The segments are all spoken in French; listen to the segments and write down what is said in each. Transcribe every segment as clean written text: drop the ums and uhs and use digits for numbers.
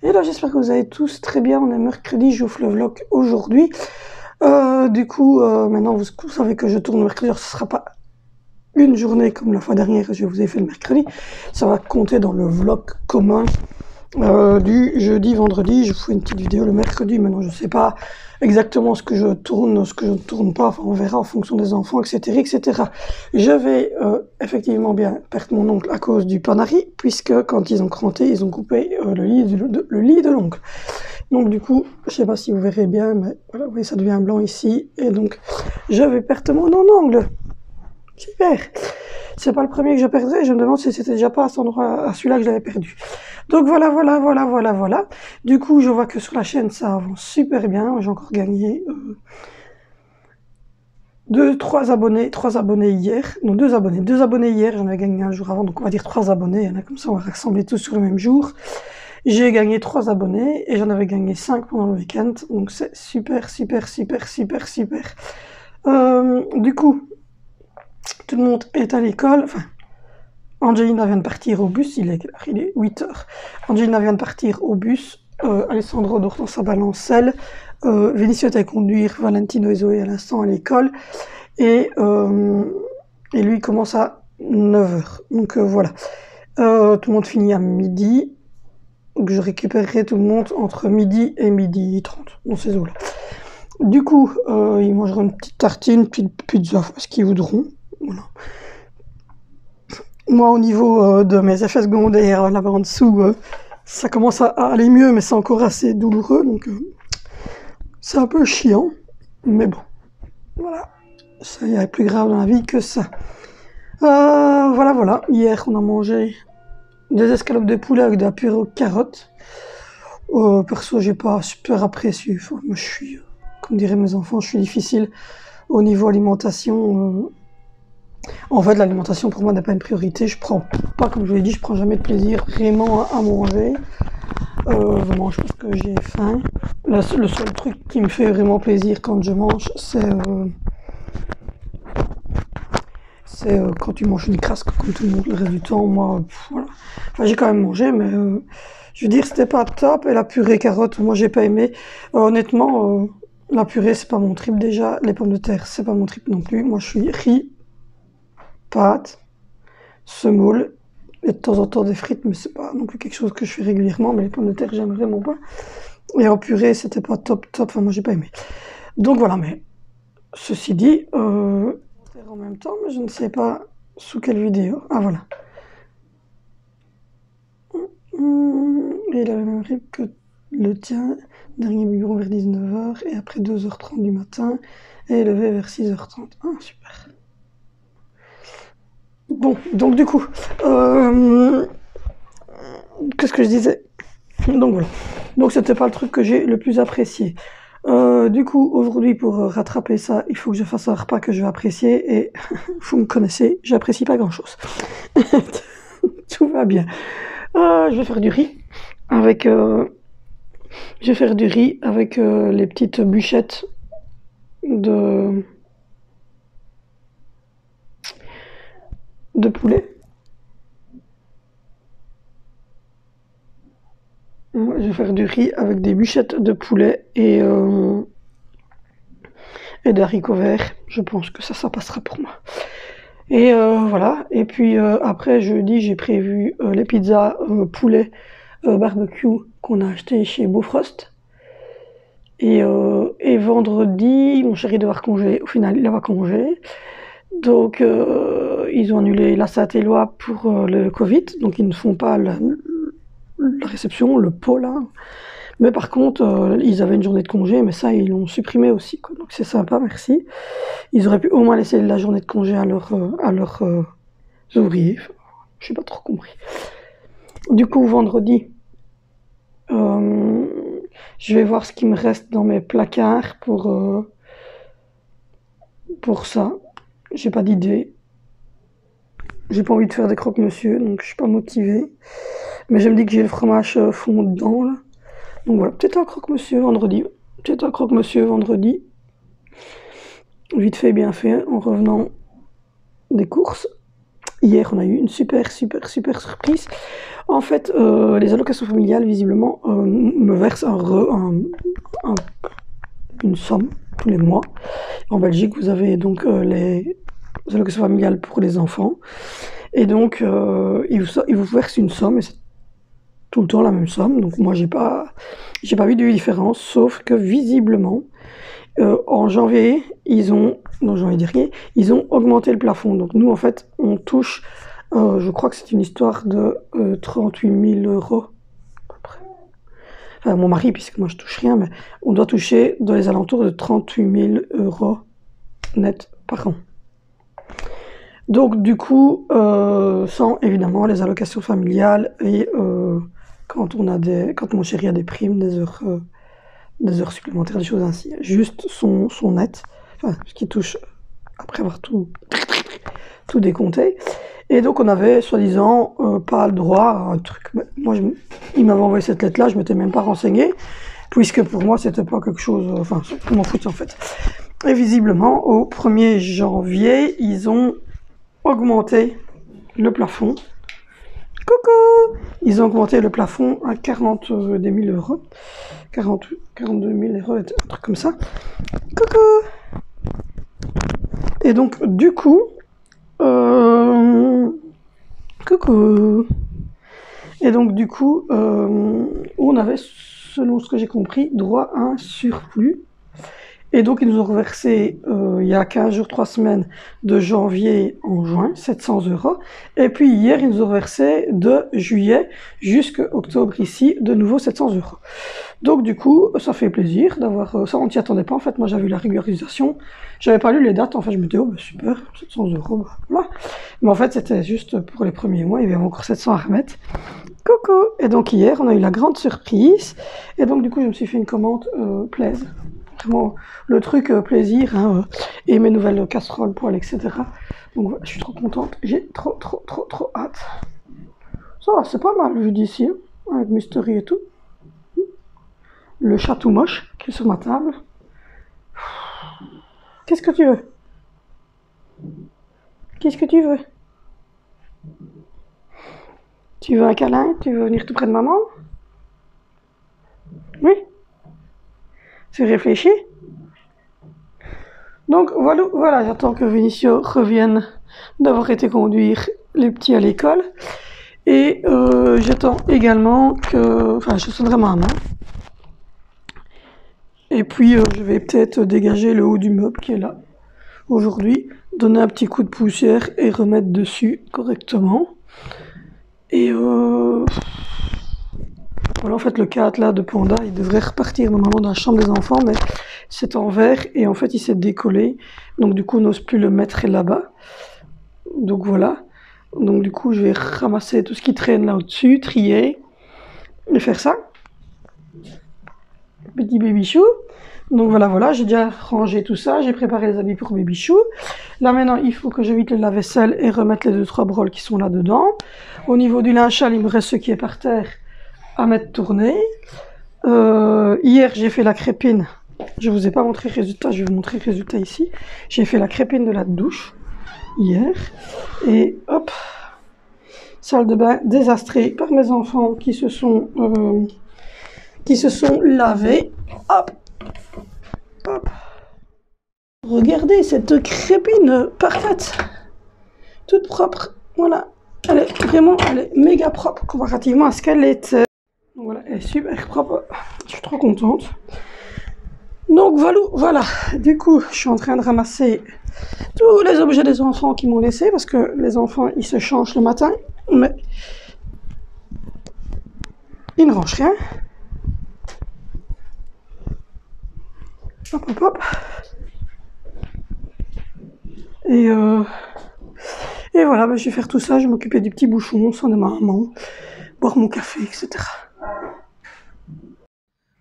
Et là, j'espère que vous allez tous très bien. On est mercredi, j'ouvre le vlog aujourd'hui. Maintenant, vous savez que je tourne mercredi. Alors, ce ne sera pas une journée comme la fois dernière que je vous ai fait le mercredi. Ça va compter dans le vlog commun du jeudi, vendredi. Je vous fais une petite vidéo le mercredi. Maintenant, je ne sais pas exactement ce que je tourne, ce que je ne tourne pas. Enfin, on verra en fonction des enfants, etc., etc. Je vais effectivement bien perdre mon oncle à cause du panari, puisque quand ils ont cranté, ils ont coupé le lit de l'oncle. Donc du coup, je ne sais pas si vous verrez bien, mais voilà, vous voyez, ça devient blanc ici. Et donc, je vais perdre mon ongle. Super. C'est pas le premier que je perdrai. Je me demande si c'était déjà pas à cet endroit, à celui-là que j'avais perdu. Donc voilà. Du coup, je vois que sur la chaîne, ça avance super bien. J'ai encore gagné 3 abonnés hier. Non, 2 abonnés. 2 abonnés hier. J'en ai gagné un jour avant. Donc on va dire 3 abonnés. Il y en a comme ça, on va rassembler tous sur le même jour. J'ai gagné 3 abonnés et j'en avais gagné 5 pendant le week-end. Donc c'est super. Du coup, tout le monde est à l'école. Enfin, Angelina vient de partir au bus. Il est 8 h. Angelina vient de partir au bus. Alessandro dort dans sa balancelle. Vénissieux est à conduire Valentino et Zoé à l'instant à l'école. Et lui commence à 9 h. Donc voilà. Tout le monde finit à midi. Donc je récupérerai tout le monde entre midi et midi 30, dans ces eaux-là. Du coup, ils mangeront une petite tartine, puis une pizza, ce qu'ils voudront. Voilà. Moi, au niveau de mes effets secondaires, là-bas en dessous, ça commence à aller mieux, mais c'est encore assez douloureux, donc c'est un peu chiant. Mais bon, voilà. Ça, il y a plus grave dans la vie que ça. Voilà. Hier, on a mangé des escalopes de poulet avec de la purée aux carottes. Perso, j'ai pas super apprécié. Enfin, moi, je suis, comme diraient mes enfants, je suis difficile au niveau alimentation. En fait, l'alimentation pour moi n'est pas une priorité. Je prends pas, comme je vous l'ai dit, je prends jamais de plaisir vraiment à manger. Je mange parce que j'ai faim. Le seul truc qui me fait vraiment plaisir quand je mange, c'est quand tu manges une crasse comme tout le monde le reste du temps. Moi, voilà. Enfin, j'ai quand même mangé, mais je veux dire, c'était pas top. Et la purée carotte, moi, j'ai pas aimé. Honnêtement, la purée, c'est pas mon trip déjà. Les pommes de terre, c'est pas mon trip non plus. Moi, je suis riz, pâtes, semoule, et de temps en temps des frites, mais c'est pas non plus quelque chose que je fais régulièrement. Mais les pommes de terre, j'aime vraiment pas. Et en purée, c'était pas top. Enfin, moi, j'ai pas aimé. Donc voilà, mais ceci dit, en même temps, mais je ne sais pas sous quelle vidéo. Ah voilà. Et il a le même rythme que le tien. Dernier biberon vers 19 h et après 2 h 30 du matin et levé vers 6 h 30. Ah, super. Bon, donc du coup, qu'est-ce que je disais? Donc voilà. Donc c'était pas le truc que j'ai le plus apprécié. Du coup, aujourd'hui, pour rattraper ça, il faut que je fasse un repas que je vais apprécier et vous me connaissez, j'apprécie pas grand-chose. Tout va bien. Je vais faire du riz avec les petites bûchettes de poulet. Je vais faire du riz avec des bûchettes de poulet et des haricots verts. Je pense que ça passera pour moi. Et voilà. Et puis après, jeudi, j'ai prévu les pizzas poulet barbecue qu'on a acheté chez Bofrost. Et vendredi, mon chéri devait avoir congé. Au final, il avait congé. Donc, ils ont annulé la Saint-Éloi pour le Covid. Donc, ils ne font pas la réception, le pot là. Mais par contre, ils avaient une journée de congé, mais ça, ils l'ont supprimé aussi, quoi. Donc c'est sympa, merci. Ils auraient pu au moins laisser la journée de congé à leurs ouvriers. Enfin, je n'ai pas trop compris. Du coup, vendredi, je vais voir ce qui me reste dans mes placards pour ça. J'ai pas d'idée. J'ai pas envie de faire des croque-monsieur, donc je suis pas motivée. Mais je me dis que j'ai le fromage fondant là. Donc voilà, peut-être un croque-monsieur vendredi. Peut-être un croque-monsieur vendredi. Vite fait, bien fait, en revenant des courses. Hier, on a eu une super surprise. En fait, les allocations familiales, visiblement, me versent une somme tous les mois. En Belgique, vous avez donc les allocations familiales pour les enfants. Et donc, ils vous versent une somme, et c'est tout le temps la même somme. Donc moi, j'ai pas vu de différence, sauf que visiblement, en janvier, janvier dernier, ils ont augmenté le plafond. Donc nous, en fait, on touche, je crois que c'est une histoire de 38 000 euros. À peu près. Enfin, mon mari, puisque moi je touche rien, mais on doit toucher dans les alentours de 38 000 euros net par an. Donc du coup, sans évidemment les allocations familiales et quand mon chéri a des primes, des heures supplémentaires, des choses ainsi. Juste son net, enfin, ce qui touche après avoir tout décompté. Et donc on avait soi-disant pas le droit à un truc. Moi, il m'avait envoyé cette lettre-là, je m'étais même pas renseigné, puisque pour moi c'était pas quelque chose. Enfin, je m'en foutais en fait. Et visiblement, au 1er janvier, ils ont augmenté le plafond. Coucou! Ils ont augmenté le plafond à 42 000 euros. 42 000 euros, un truc comme ça. Coucou! Et donc, du coup... coucou! Et donc, du coup, on avait, selon ce que j'ai compris, droit à un surplus. Et donc, ils nous ont reversé, il y a 15 jours, 3 semaines, de janvier en juin, 700 euros. Et puis hier, ils nous ont versé de juillet jusqu'à octobre ici, de nouveau 700 euros. Donc du coup, ça fait plaisir d'avoir ça. On ne s'y attendait pas, en fait. Moi, j'avais eu la régularisation. J'avais pas lu les dates. En fait, je me disais, oh, bah, super, 700 euros, bah, voilà. Mais en fait, c'était juste pour les premiers mois. Il y avait encore 700 à remettre. Coucou! Et donc hier, on a eu la grande surprise. Et donc, du coup, je me suis fait une commande plaise. Vraiment, le truc plaisir, hein, et mes nouvelles casseroles, poêles, etc. Donc voilà, je suis trop contente. J'ai trop hâte. Ça va, c'est pas mal vu d'ici, hein, avec Mystery et tout. Le chat tout moche qui est sur ma table. Qu'est-ce que tu veux? Qu'est-ce que tu veux? Tu veux un câlin? Tu veux venir tout près de maman? Oui? Tu réfléchis? Donc voilà, j'attends que Vinicio revienne d'avoir été conduire les petits à l'école. Et j'attends également que... Enfin, je sonnerai ma main. Et puis je vais peut-être dégager le haut du meuble qui est là. Aujourd'hui, donner un petit coup de poussière et remettre dessus correctement. Et voilà, en fait, le cadre là de Panda, il devrait repartir normalement dans la chambre des enfants, mais c'est en verre et en fait, il s'est décollé. Donc, du coup, on n'ose plus le mettre là-bas. Donc, voilà. Donc, du coup, je vais ramasser tout ce qui traîne là au-dessus, trier et faire ça. Petit baby chou. Donc, voilà, j'ai déjà rangé tout ça. J'ai préparé les habits pour baby chou. Là, maintenant, il faut que je vide le lave-vaisselle et remettre les 2-3 broles qui sont là-dedans. Au niveau du linge sale, il me reste ce qui est par terre à mettre tourner. Hier, j'ai fait la crépine. Je vous ai pas montré le résultat, je vais vous montrer le résultat ici. J'ai fait la crépine de la douche hier. Et hop, salle de bain désastrée par mes enfants qui se sont lavés. Hop, hop. Regardez cette crépine parfaite, toute propre. Voilà, elle est méga propre comparativement à ce qu'elle était. Voilà, elle est super propre, je suis trop contente. Donc voilà, du coup, je suis en train de ramasser tous les objets des enfants qui m'ont laissé, parce que les enfants, ils se changent le matin, mais ils ne rangent rien. Hop, hop, hop. Et voilà, bah, je vais faire tout ça, je vais m'occuper du petit bouchon, soin de ma maman, boire mon café, etc.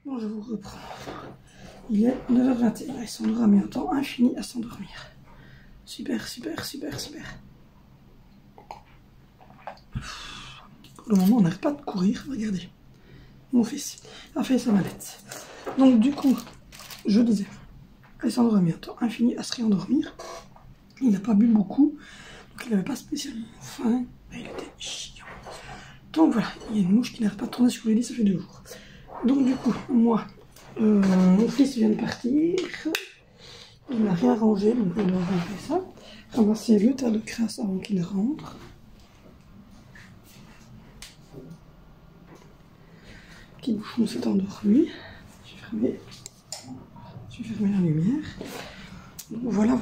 Bon, je vous reprends. Il est 9h21, ils s'endort mis un temps infini à s'endormir. Super. pour le moment, on n'arrête pas de courir. Regardez, mon fils a fait sa mallette. Donc du coup, je disais, il s'est endormi un temps infini à se réendormir. Il n'a pas bu beaucoup, donc il n'avait pas spécialement faim, mais il était chiant. Donc voilà, il y a une mouche qui n'arrête pas de tourner sur le lit, ça fait 2 jours. Donc du coup, moi, mon fils vient de partir, il n'a rien rangé, donc on doit ranger ça. Ramasser le tas de crasse avant qu'il rentre. Petit bouchon s'est endormi. J'ai fermé la lumière. Donc voilà.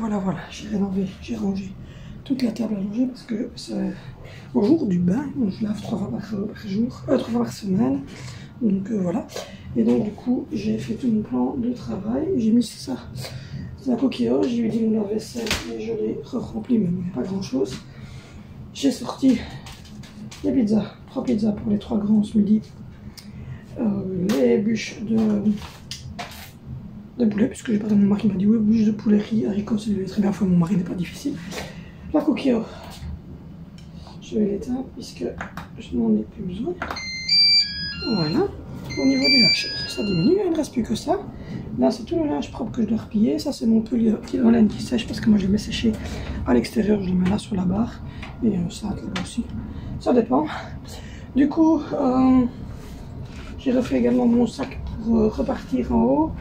J'ai rénové, j'ai rangé toute la table à langer parce que c'est au jour du bain. Je lave 3 fois par jour, 3 fois par semaine. Donc voilà. Et donc du coup, j'ai fait tout mon plan de travail. J'ai mis ça. C'est la coquillage, j'ai dit mon lave-vaisselle et je l'ai rempli, mais il n'y a pas grand chose. J'ai sorti les pizzas, 3 pizzas pour les 3 grands ce midi. Les bûches de poulet, puisque j'ai parlé à mon mari, il m'a dit oui, bûches de poulet, riz, haricots, c'est très bien, mon mari n'est pas difficile. La coquillage, je vais l'éteindre puisque je n'en ai plus besoin. Voilà. Au niveau du linge, ça diminue, il ne reste plus que ça. Là, c'est tout le linge propre que je dois replier. Ça, c'est mon pull en laine qui sèche parce que moi, je le mets sécher à l'extérieur. Je le mets là sur la barre. Et ça, aussi. Ça dépend. Du coup, j'ai refait également mon sac pour repartir en haut.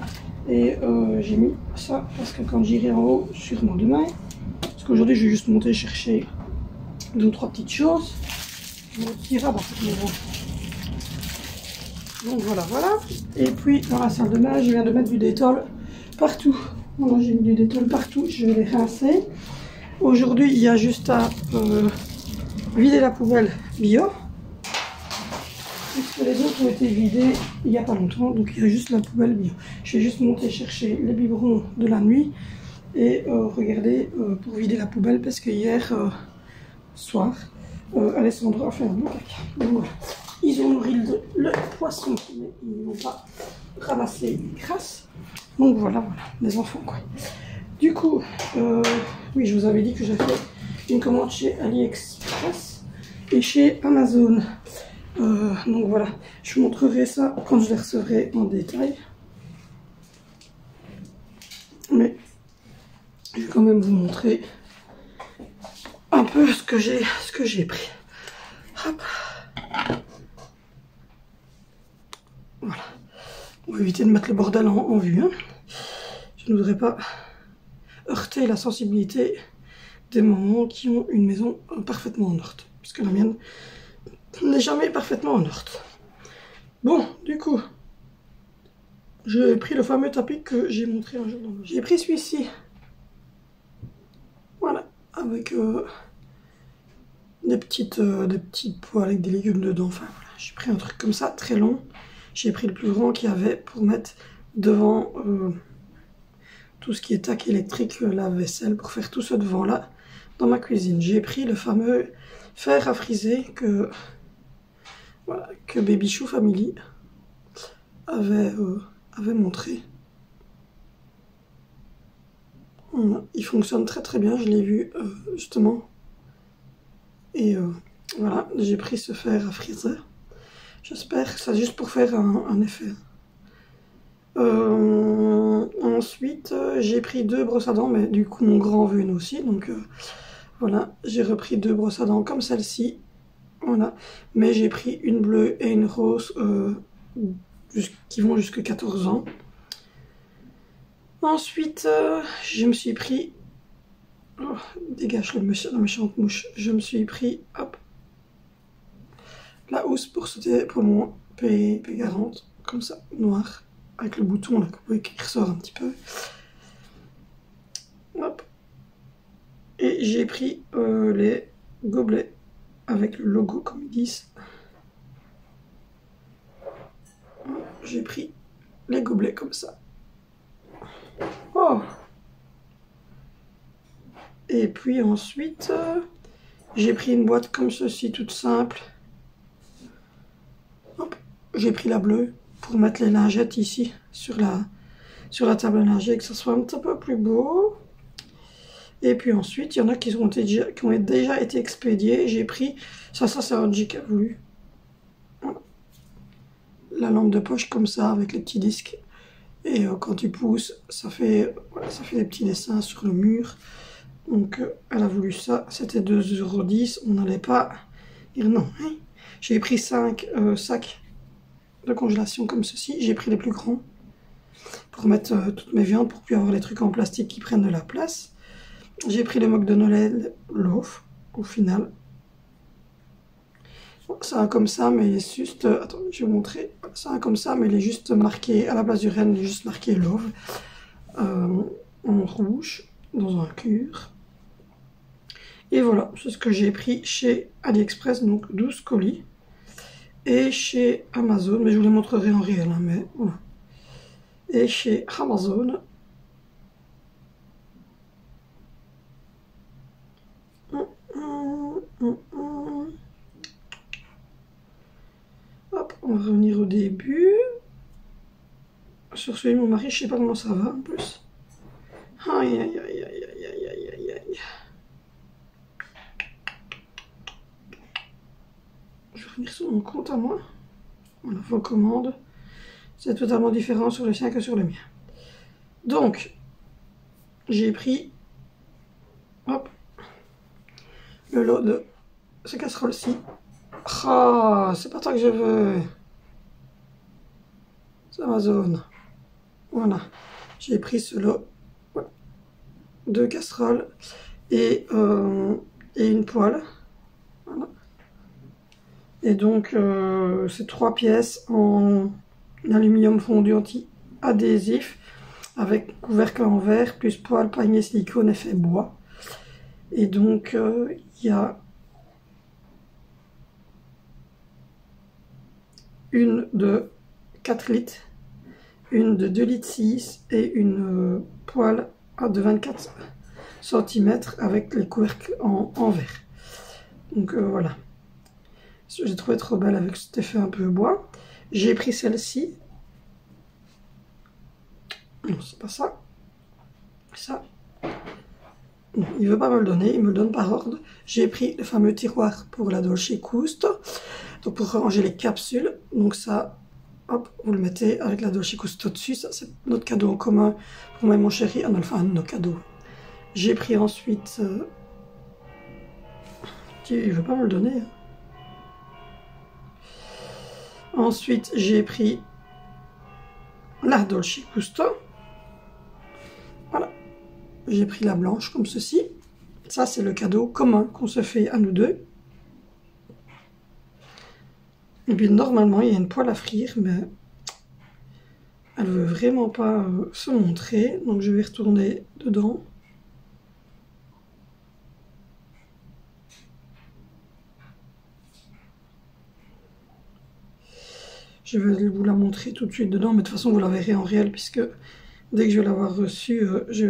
Et j'ai mis ça parce que quand j'irai en haut, sûrement demain. Parce qu'aujourd'hui, je vais juste monter chercher 2 ou 3 petites choses. On ira dans cette maison. Donc voilà. Et puis dans la salle de bain, je viens de mettre du détol partout. Voilà, j'ai mis du détol partout, je vais les rincer. Aujourd'hui, il y a juste à vider la poubelle bio. Puisque les autres ont été vidées il n'y a pas longtemps, donc il y a juste la poubelle bio. Je vais juste monter chercher les biberons de la nuit et regarder pour vider la poubelle parce que hier soir, Alessandro a fait un bon caca. Donc voilà. Ils ont nourri le poisson, mais ils n'ont pas ramassé une crasse. Donc voilà, les enfants quoi. Du coup, oui, je vous avais dit que j'ai fait une commande chez AliExpress et chez Amazon. Donc voilà, je vous montrerai ça quand je les recevrai en détail. Mais je vais quand même vous montrer un peu ce que j'ai pris. Hop. Voilà. On va éviter de mettre le bordel en vue. Hein. Je ne voudrais pas heurter la sensibilité des mamans qui ont une maison parfaitement en ordre. Puisque la mienne n'est jamais parfaitement en ordre. Bon, du coup, j'ai pris le fameux tapis que j'ai montré un jour dans le... J'ai pris celui-ci. Voilà, avec des petites pots avec des légumes dedans. Enfin, voilà, j'ai pris un truc comme ça, très long. J'ai pris le plus grand qu'il y avait pour mettre devant tout ce qui est tac électrique, lave-vaisselle, pour faire tout ce devant-là dans ma cuisine. J'ai pris le fameux fer à friser que Baby Chou Family avait montré. Voilà. Il fonctionne très très bien, je l'ai vu justement. Et voilà, j'ai pris ce fer à friser. J'espère que c'est juste pour faire un effet. Ensuite, j'ai pris 2 brosses à dents, mais du coup mon grand veut une aussi. Donc voilà, j'ai repris 2 brosses à dents comme celle-ci. Voilà, mais j'ai pris une bleue et une rose qui vont jusqu'à 14 ans. Ensuite, je me suis pris... Oh, dégage la méchante mouche. Je me suis pris, hop, la housse pour mon P40, comme ça, noir, avec le bouton là, qui ressort un petit peu. Hop. Et j'ai pris les gobelets avec le logo, comme ils disent. J'ai pris les gobelets comme ça. Oh! Et puis ensuite, j'ai pris une boîte comme ceci, toute simple. J'ai pris la bleue pour mettre les lingettes ici, sur la table à lingettes, que ça soit un petit peu plus beau. Et puis ensuite, il y en a qui ont déjà été expédiés. J'ai pris, ça c'est Angie qui a voulu. la lampe de poche comme ça avec les petits disques. Et quand tu pousses, ça fait des petits dessins sur le mur. Donc elle a voulu ça, c'était 2,10 €, on n'allait pas dire non. J'ai pris 5 sacs de congélation comme ceci, j'ai pris les plus grands pour mettre toutes mes viandes, pour plus avoir les trucs en plastique qui prennent de la place. J'ai pris le mock de Noël Loaf, au final. Bon, c'est un comme ça, mais il est juste... attends, je vais vous montrer. C'est un comme ça, mais il est juste marqué, à la place du renne, il est juste marqué Love. En rouge, dans un cure. Et voilà, c'est ce que j'ai pris chez AliExpress, donc 12 colis. Et chez Amazon, mais je vous les montrerai en réel, hein, mais voilà. Et chez Amazon, hop, on va revenir au début. Sur celui de mon mari, je sais pas comment ça va en plus. Aïe aïe aïe aïe aïe aïe aïe aïe. Je vais revenir sur mon compte à moi. Voilà, vos commandes. C'est totalement différent sur le sien que sur le mien. Donc, j'ai pris, hop, le lot de ces casseroles-ci. Ah, c'est pas ça que je veux. C'est Amazon. Voilà, j'ai pris ce lot. Voilà. 2 casseroles et une poêle. Voilà. Et donc, c'est 3 pièces en aluminium fondu anti-adhésif avec couvercle en verre, plus poêle, panier silicone, effet bois. Et donc, il y a une de 4 litres, une de 2 litres 6 et une poêle de 24 cm avec les couvercles en verre. Donc voilà. J'ai trouvé trop belle avec cet effet un peu bois. J'ai pris celle-ci. Non, c'est pas ça. Ça. Non, il veut pas me le donner, il me le donne par ordre. J'ai pris le fameux tiroir pour la Dolce Gusto. Donc pour ranger les capsules. Donc ça, hop, vous le mettez avec la Dolce Gusto dessus. Ça, c'est notre cadeau en commun pour moi et mon chéri. Ah non, enfin, nos cadeaux. J'ai pris ensuite... il veut pas me le donner. Ensuite, j'ai pris la Dolce Gusto. Voilà. J'ai pris la blanche comme ceci. Ça, c'est le cadeau commun qu'on se fait à nous deux. Et puis, normalement, il y a une poêle à frire, mais elle veut vraiment pas se montrer. Donc, je vais retourner dedans. Je vais vous la montrer tout de suite dedans, mais de toute façon, vous la verrez en réel, puisque dès que je vais l'avoir reçue, je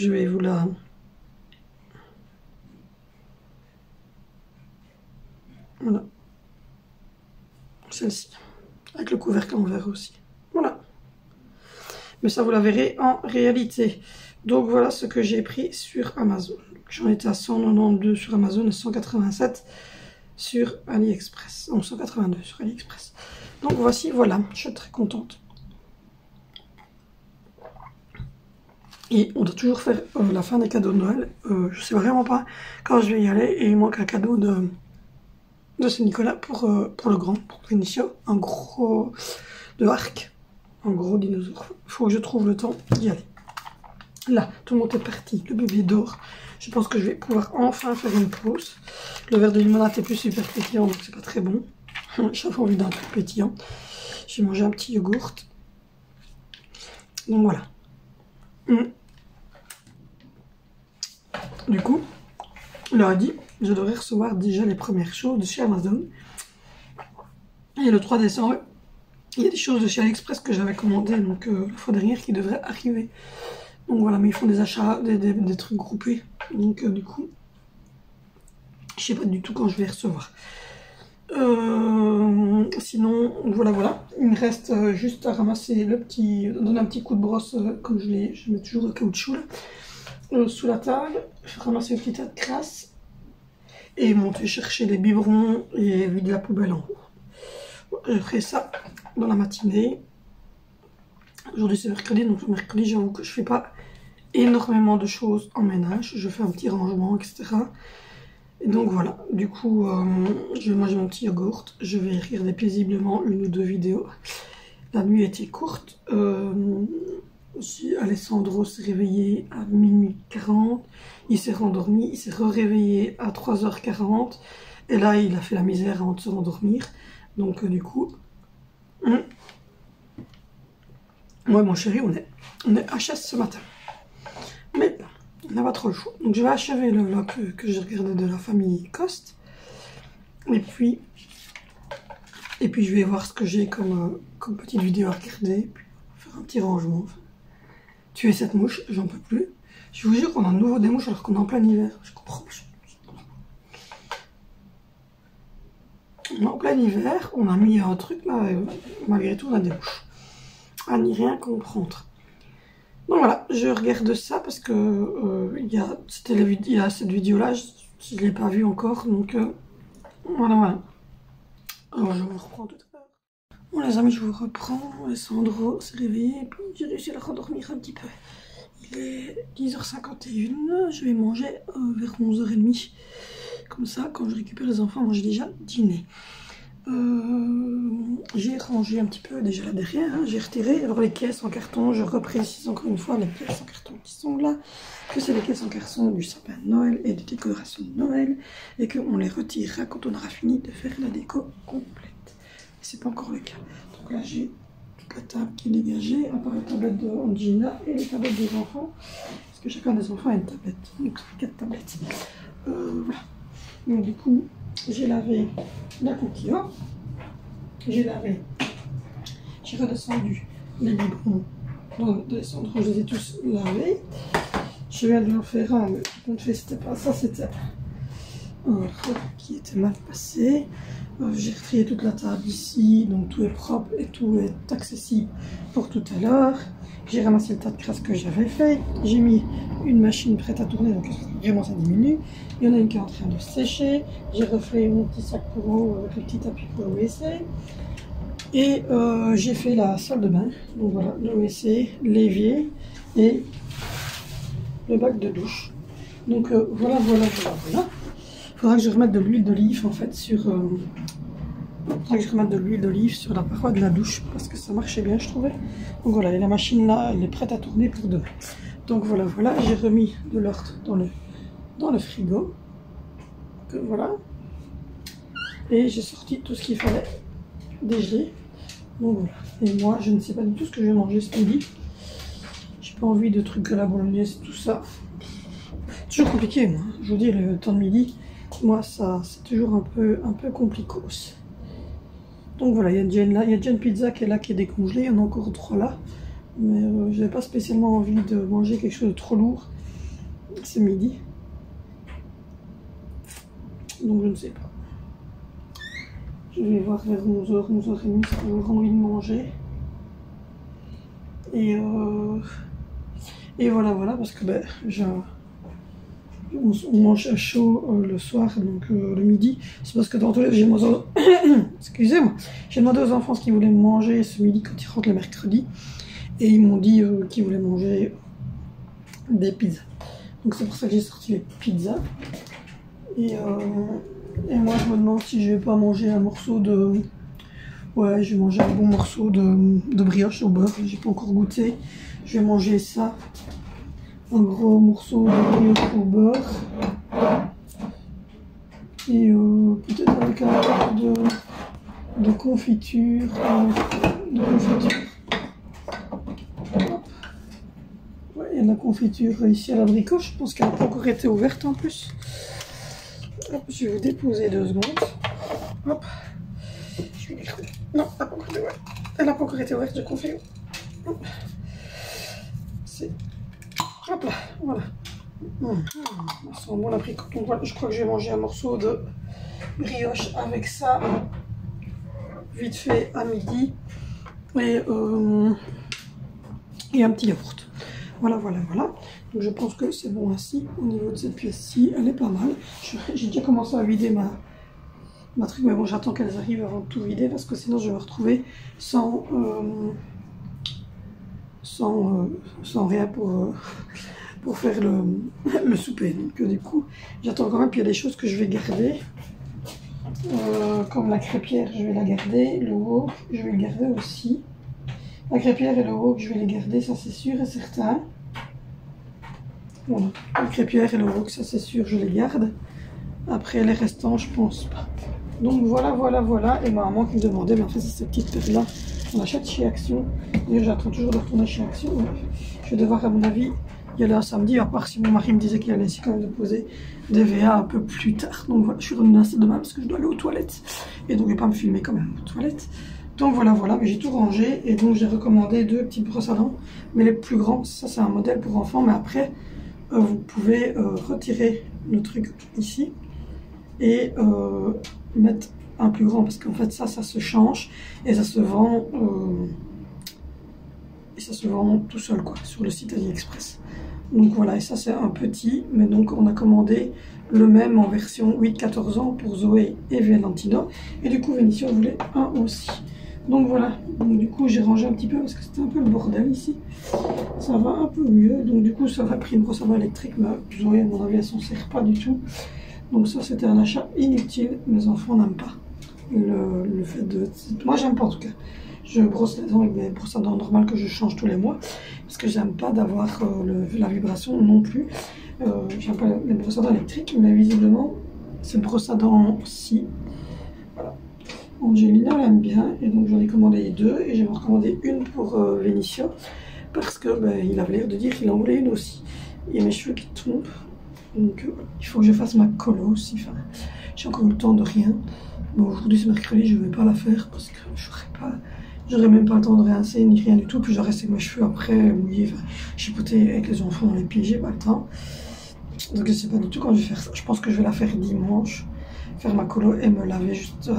vais vous la... Voilà. Celle-ci. Avec le couvercle en verre aussi. Voilà. Mais ça, vous la verrez en réalité. Donc, voilà ce que j'ai pris sur Amazon. J'en étais à 192 sur Amazon et 187 sur AliExpress. Donc, 182 sur AliExpress. Donc, voici, voilà. Je suis très contente. Et on doit toujours faire la fin des cadeaux de Noël. Je sais vraiment pas quand je vais y aller. Et il manque un cadeau de Saint-Nicolas pour le grand, pour Vinicio. Un gros de arc. Un gros dinosaure. Il faut que je trouve le temps d'y aller. Là, tout le monde est parti. Le bébé dort. Je pense que je vais pouvoir enfin faire une pause. Le verre de limonade est plus super pétillant, donc c'est pas très bon. J'avais envie d'un truc pétillant. J'ai mangé un petit yogourt. Donc voilà. Du coup, lundi, je devrais recevoir déjà les premières choses de chez Amazon. Et le 3 décembre, il y a des choses de chez AliExpress que j'avais commandées donc la fois dernière qui devraient arriver. Donc voilà, mais ils font des achats, des trucs groupés. Donc du coup, je sais pas du tout quand je vais les recevoir. Sinon, voilà. Il me reste juste à ramasser le petit, donner un petit coup de brosse comme je mets toujours le caoutchouc là, sous la table. Je vais ramasser le petit tas de crasse. et monter chercher les biberons et vider la poubelle en haut. Je ferai ça dans la matinée. Aujourd'hui c'est mercredi, donc le mercredi j'avoue que je fais pas énormément de choses en ménage. Je fais un petit rangement, etc. Et donc voilà, du coup, je vais manger mon petit yaourt. Je vais regarder paisiblement une ou deux vidéos. La nuit était courte. Alessandro s'est réveillé à minuit 40. Il s'est rendormi, il s'est réveillé à 3h40. Et là, il a fait la misère avant de se rendormir. Donc du coup, moi et mon chéri, on est HS ce matin. Mais on n'a pas trop le choix. Donc je vais achever le vlog que j'ai regardé de la famille Coste. Et puis je vais voir ce que j'ai comme petite vidéo à regarder. Puis faire un petit rangement. Enfin, tuer cette mouche, j'en peux plus. Je vous jure qu'on a de nouveau des mouches alors qu'on est en plein hiver. Je comprends pas. On est en plein hiver, on a mis un truc là, malgré tout on a des mouches. À n'y rien comprendre. Donc voilà, je regarde ça parce que il y a cette vidéo là, je ne l'ai pas vue encore, donc voilà. Alors je vous reprends tout à l'heure. Bon les amis, je vous reprends. Alessandro s'est réveillé, puis j'ai réussi à le rendormir un petit peu. Il est 10h51, je vais manger vers 11h30. Comme ça, quand je récupère les enfants, moi j'ai déjà dîné. J'ai rangé un petit peu déjà là derrière, hein. J'ai retiré. Alors les caisses en carton, je reprécise encore une fois les caisses en carton qui sont là, que c'est les caisses en carton du sapin de Noël et des décorations de Noël, et qu'on les retirera quand on aura fini de faire la déco complète. Et c'est pas encore le cas. Donc là j'ai toute la table qui est dégagée, à part la tablette de Angina et les tablettes des enfants, parce que chacun des enfants a une tablette, donc ça fait 4 tablettes. Voilà. Donc du coup, j'ai lavé la coquille, j'ai redescendu les biberons dans descendre, je les ai tous lavés. Je viens de leur faire un, mais tout compte fait, c'était pas ça, c'était un truc qui était mal passé. J'ai retrié toute la table ici, donc tout est propre et tout est accessible pour tout à l'heure. J'ai ramassé le tas de crasse que j'avais fait. J'ai mis une machine prête à tourner, donc vraiment ça diminue. Il y en a une qui est en train de sécher. J'ai refait mon petit sac pour eau avec le petit tapis pour le WC. Et j'ai fait la salle de bain. Donc voilà, le WC, l'évier et le bac de douche. Donc voilà. Il faudra que je remette de l'huile d'olive en fait sur... sur la paroi de la douche parce que ça marchait bien je trouvais. Donc voilà, et la machine là elle est prête à tourner pour demain. Donc voilà, j'ai remis de l'ordre dans le frigo. Donc, voilà. Et j'ai sorti tout ce qu'il fallait dégeler. Donc voilà. Et moi je ne sais pas du tout ce que je vais manger ce midi. J'ai pas envie de trucs à la bolognaise, tout ça. C'est toujours compliqué moi. Je vous dis le temps de midi, moi ça c'est toujours un peu complicos. Donc voilà, il y a déjà une pizza qui est là, qui est décongelée, il y en a encore 3 là. Mais j'avais pas spécialement envie de manger quelque chose de trop lourd ce midi. Donc je ne sais pas. Je vais voir vers 11h, 11h30 si j'ai vraiment envie de manger. Et voilà, parce que ben, on mange à chaud le soir, donc le midi. C'est parce que tantôt j'ai demandé excusez-moi, j'ai demandé aux enfants ce qu'ils voulaient manger ce midi quand ils rentrent le mercredi. Et ils m'ont dit qu'ils voulaient manger des pizzas. Donc c'est pour ça que j'ai sorti les pizzas. Et moi je me demande si je vais pas manger un morceau de... Ouais, je vais manger un bon morceau de brioche au beurre. J'ai pas encore goûté. Je vais manger ça. Un gros morceau de brioche au beurre. Et peut-être avec un peu de confiture. Ouais, il y a de la confiture ici à l'abricot. Je pense qu'elle n'a pas encore été ouverte en plus. Hop, je vais vous déposer 2 secondes. Hop. Non, elle n'a pas encore été ouverte, je confirme. C'est... Hop là, voilà. Ça sent bon l'abricot. Donc voilà, je crois que je vais manger un morceau de brioche avec ça. Vite fait à midi. Et un petit yaourt. Voilà, voilà, voilà. Donc je pense que c'est bon ainsi. Au niveau de cette pièce-ci, elle est pas mal. J'ai déjà commencé à vider ma truc, mais bon, j'attends qu'elles arrivent avant de tout vider parce que sinon je vais me retrouver sans rien pour faire le souper. Donc du coup, j'attends quand même. Puis il y a des choses que je vais garder. Comme la crêpière, je vais la garder. Le wok, je vais le garder aussi. La crêpière et le wok, je vais les garder, ça c'est sûr et certain. Voilà, la crêpière et le wok, ça c'est sûr, je les garde. Après les restants, je pense pas. Donc voilà, voilà, voilà. Et ma maman qui me demandait, mais en fait, c'est ces petites perles-là, on achète chez Action. D'ailleurs, j'attends toujours de retourner chez Action. Je vais devoir, à mon avis, y aller un samedi, à part si mon mari me disait qu'il allait essayer quand même de poser des VA un peu plus tard. Donc voilà, je suis revenue assez demain parce que je dois aller aux toilettes. Et donc, je vais pas me filmer quand même aux toilettes. Donc voilà, voilà, mais j'ai tout rangé. Et donc, j'ai recommandé 2 petites brosses à dents. Mais les plus grandes, ça c'est un modèle pour enfants. Mais après, vous pouvez retirer le truc ici et mettre un plus grand, parce qu'en fait ça se change et ça se vend tout seul quoi, sur le site AliExpress. Donc voilà, et ça c'est un petit, mais donc on a commandé le même en version 8-14 ans pour Zoé et Valentino, et du coup Vénition voulait un aussi. Donc voilà, donc du coup j'ai rangé un petit peu parce que c'était un peu le bordel ici. Ça va un peu mieux, donc du coup ça va pris une brosse à dents électrique, mais Zoé à mon avis elle s'en sert pas du tout. Donc ça c'était un achat inutile, mes enfants n'aiment pas le fait de... Moi j'aime pas en tout cas. Je brosse les dents avec des brosses à dents normales que je change tous les mois, parce que j'aime pas d'avoir la vibration non plus. J'aime pas les brosses à dents électriques, mais visiblement cette brosse à dents-ci, voilà. Angelina l'aime bien, et donc j'en ai commandé 2, et j'ai recommandé une pour Vénicio, parce que il avait l'air de dire qu'il en voulait une aussi. Il y a mes cheveux qui tombent. Donc il faut que je fasse ma colo aussi, enfin, j'ai encore le temps de rien. Bon, aujourd'hui c'est mercredi, je vais pas la faire parce que j'aurais même pas le temps de rincer ni rien du tout, puis je reste avec mes cheveux après mouillés, enfin, chipoter avec les enfants dans les pieds, j'ai pas le temps. Donc je sais pas du tout quand je vais faire ça. Je pense que je vais la faire dimanche, faire ma colo et me laver juste,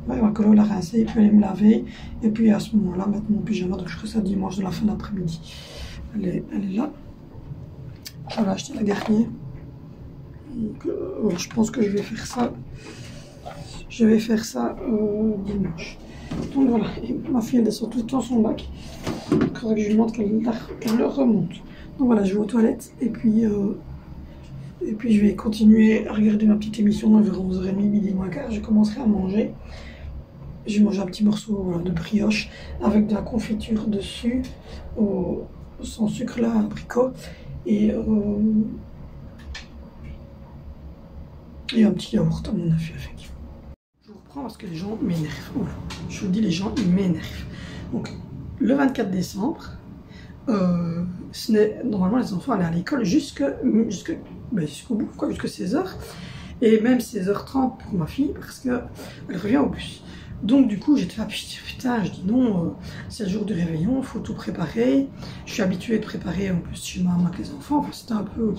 ma colo la rincer et puis aller me laver, et puis à ce moment-là mettre mon pyjama, donc je ferai ça dimanche de la fin d'après-midi. Elle est là. Je vais acheter la dernière. Donc, je pense que je vais faire ça. Dimanche. Donc voilà, et ma fille elle descend tout le temps son bac. Il faudrait que je lui demande qu'elle le remonte. Donc voilà, je vais aux toilettes et puis je vais continuer à regarder ma petite émission vers 11h30, midi moins quart. Je commencerai à manger. Je vais manger un petit morceau voilà, de brioche avec de la confiture dessus, sans sucre là, abricot. Et un petit yaourt à mon avis avec. Je vous reprends parce que les gens m'énervent. Voilà. Je vous dis, les gens ils m'énervent. Donc le 24 décembre, normalement les enfants allaient à l'école jusqu'au bout, quoi, jusqu'à 16h. Et même 16h30 pour ma fille parce qu'elle revient au bus. Donc du coup j'étais là, putain, je dis non, c'est le jour du réveillon, il faut tout préparer. Je suis habituée de préparer en plus chez maman avec les enfants, enfin c'était un peu...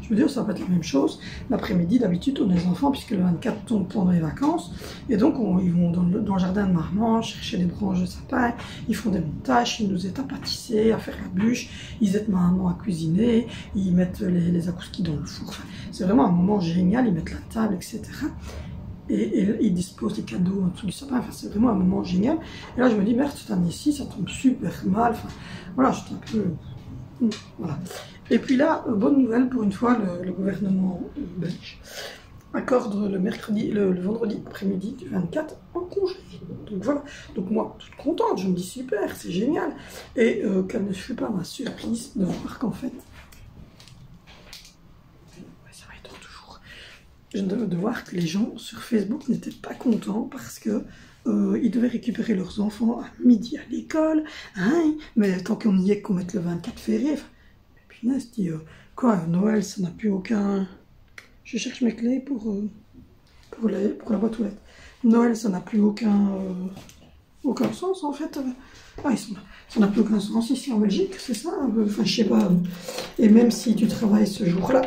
Je me dis, ça va pas être la même chose. L'après-midi, d'habitude, on a les enfants, puisque le 24 tombe pendant les vacances. Et donc, ils vont dans le jardin de maman, chercher des branches de sapin. Ils font des montages, ils nous aident à pâtisser, à faire la bûche. Ils aident maman à cuisiner. Ils mettent les akouskis dans le four. Enfin, c'est vraiment un moment génial. Ils mettent la table, etc. Et ils disposent des cadeaux en dessous du sapin. Enfin, c'est vraiment un moment génial. Et là, je me dis, merde, cette année-ci, ça tombe super mal. Enfin, voilà, j'étais un peu... Voilà. Et puis là, bonne nouvelle, pour une fois, le gouvernement belge accorde le vendredi après-midi du 24 en congé. Donc voilà, donc moi, toute contente, je me dis super, c'est génial. Et quelle ne fut pas ma surprise de voir qu'en fait, ça va être toujours, de voir que les gens sur Facebook n'étaient pas contents parce que ils devaient récupérer leurs enfants à midi à l'école, hein, mais tant qu'on y est, qu'on mette le 24 février. Punaise, dit quoi, Noël, ça n'a plus aucun... Je cherche mes clés pour la boîte aux lettres. Noël, ça n'a plus aucun sens en fait. Ça n'a plus aucun sens ici en Belgique, c'est ça. Enfin, je sais pas. Et même si tu travailles ce jour-là,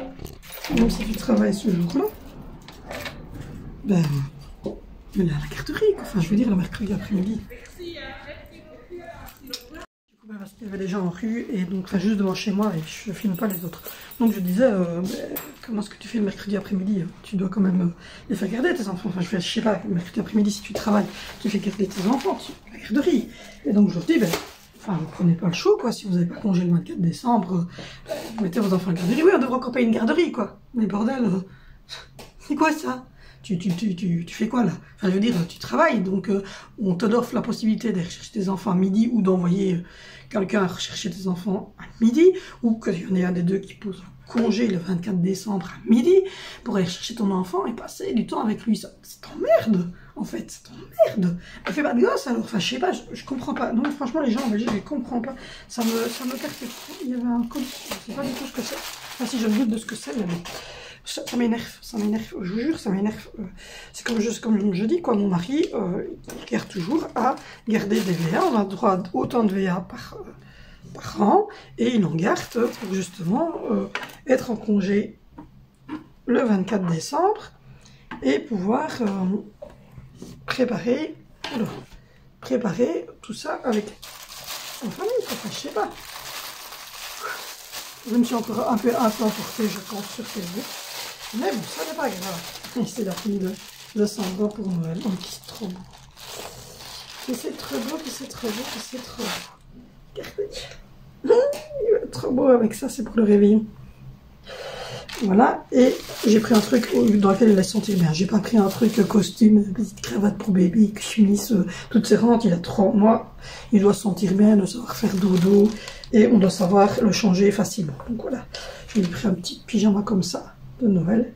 ben, mais la carterie, enfin, je veux dire, le mercredi après-midi. Du coup, elle va se Il y avait des gens en rue, et donc, enfin, juste devant chez moi, et je filme pas les autres. Donc je disais, comment est-ce que tu fais le mercredi après-midi? Tu dois quand même les faire garder tes enfants. Enfin, je sais pas, le mercredi après-midi, si tu travailles, tu fais garder tes enfants, la garderie. Et donc je leur dis, enfin, vous prenez pas le chaud, quoi. Si vous n'avez pas congé le 24 décembre, vous mettez vos enfants à la garderie. Oui, on devrait encore payer une garderie, quoi. Mais bordel, c'est quoi ça? Tu fais quoi là? Enfin, je veux dire, tu travailles, donc on te offre la possibilité d'aller chercher tes enfants à midi ou d'envoyer quelqu'un à rechercher tes enfants à midi, ou qu'il y en ait un des deux qui pose congé le 24 décembre à midi pour aller chercher ton enfant et passer du temps avec lui. Ça t'emmerde, en fait, ça t'emmerde. Elle fait pas de gosse alors, enfin, je sais pas, je comprends pas. Non, franchement, les gens en Belgique, je les comprends pas. Ça me perturbe. Il y avait un code, je sais pas du tout ce que c'est. Enfin, si je me doute de ce que c'est, mais bon. Ça m'énerve, je vous jure, ça m'énerve. C'est comme je dis, quoi, mon mari, il regarde toujours à garder des VA. On a droit à autant de VA par an, et il en garde pour justement être en congé le 24 décembre et pouvoir préparer tout ça avec en famille, enfin, je sais pas. Je me suis encore un peu emportée, je pense, sur Facebook. Mais bon, ça n'est pas grave. C'est la fille de Sandra pour Noël. Oh, qui c'est trop beau. Qui c'est trop beau, qui c'est trop beau, qui c'est trop beau. Regardez. Il va être trop beau avec ça, c'est pour le réveillon. Voilà, et j'ai pris un truc dans lequel il va se sentir bien. J'ai pas pris un truc costume, petite cravate pour bébé, chemise, toutes ces rentes. Il a 3 mois, il doit se sentir bien, il doit savoir faire dodo, et on doit savoir le changer facilement. Donc voilà, je lui ai pris un petit pyjama comme ça, de Noël,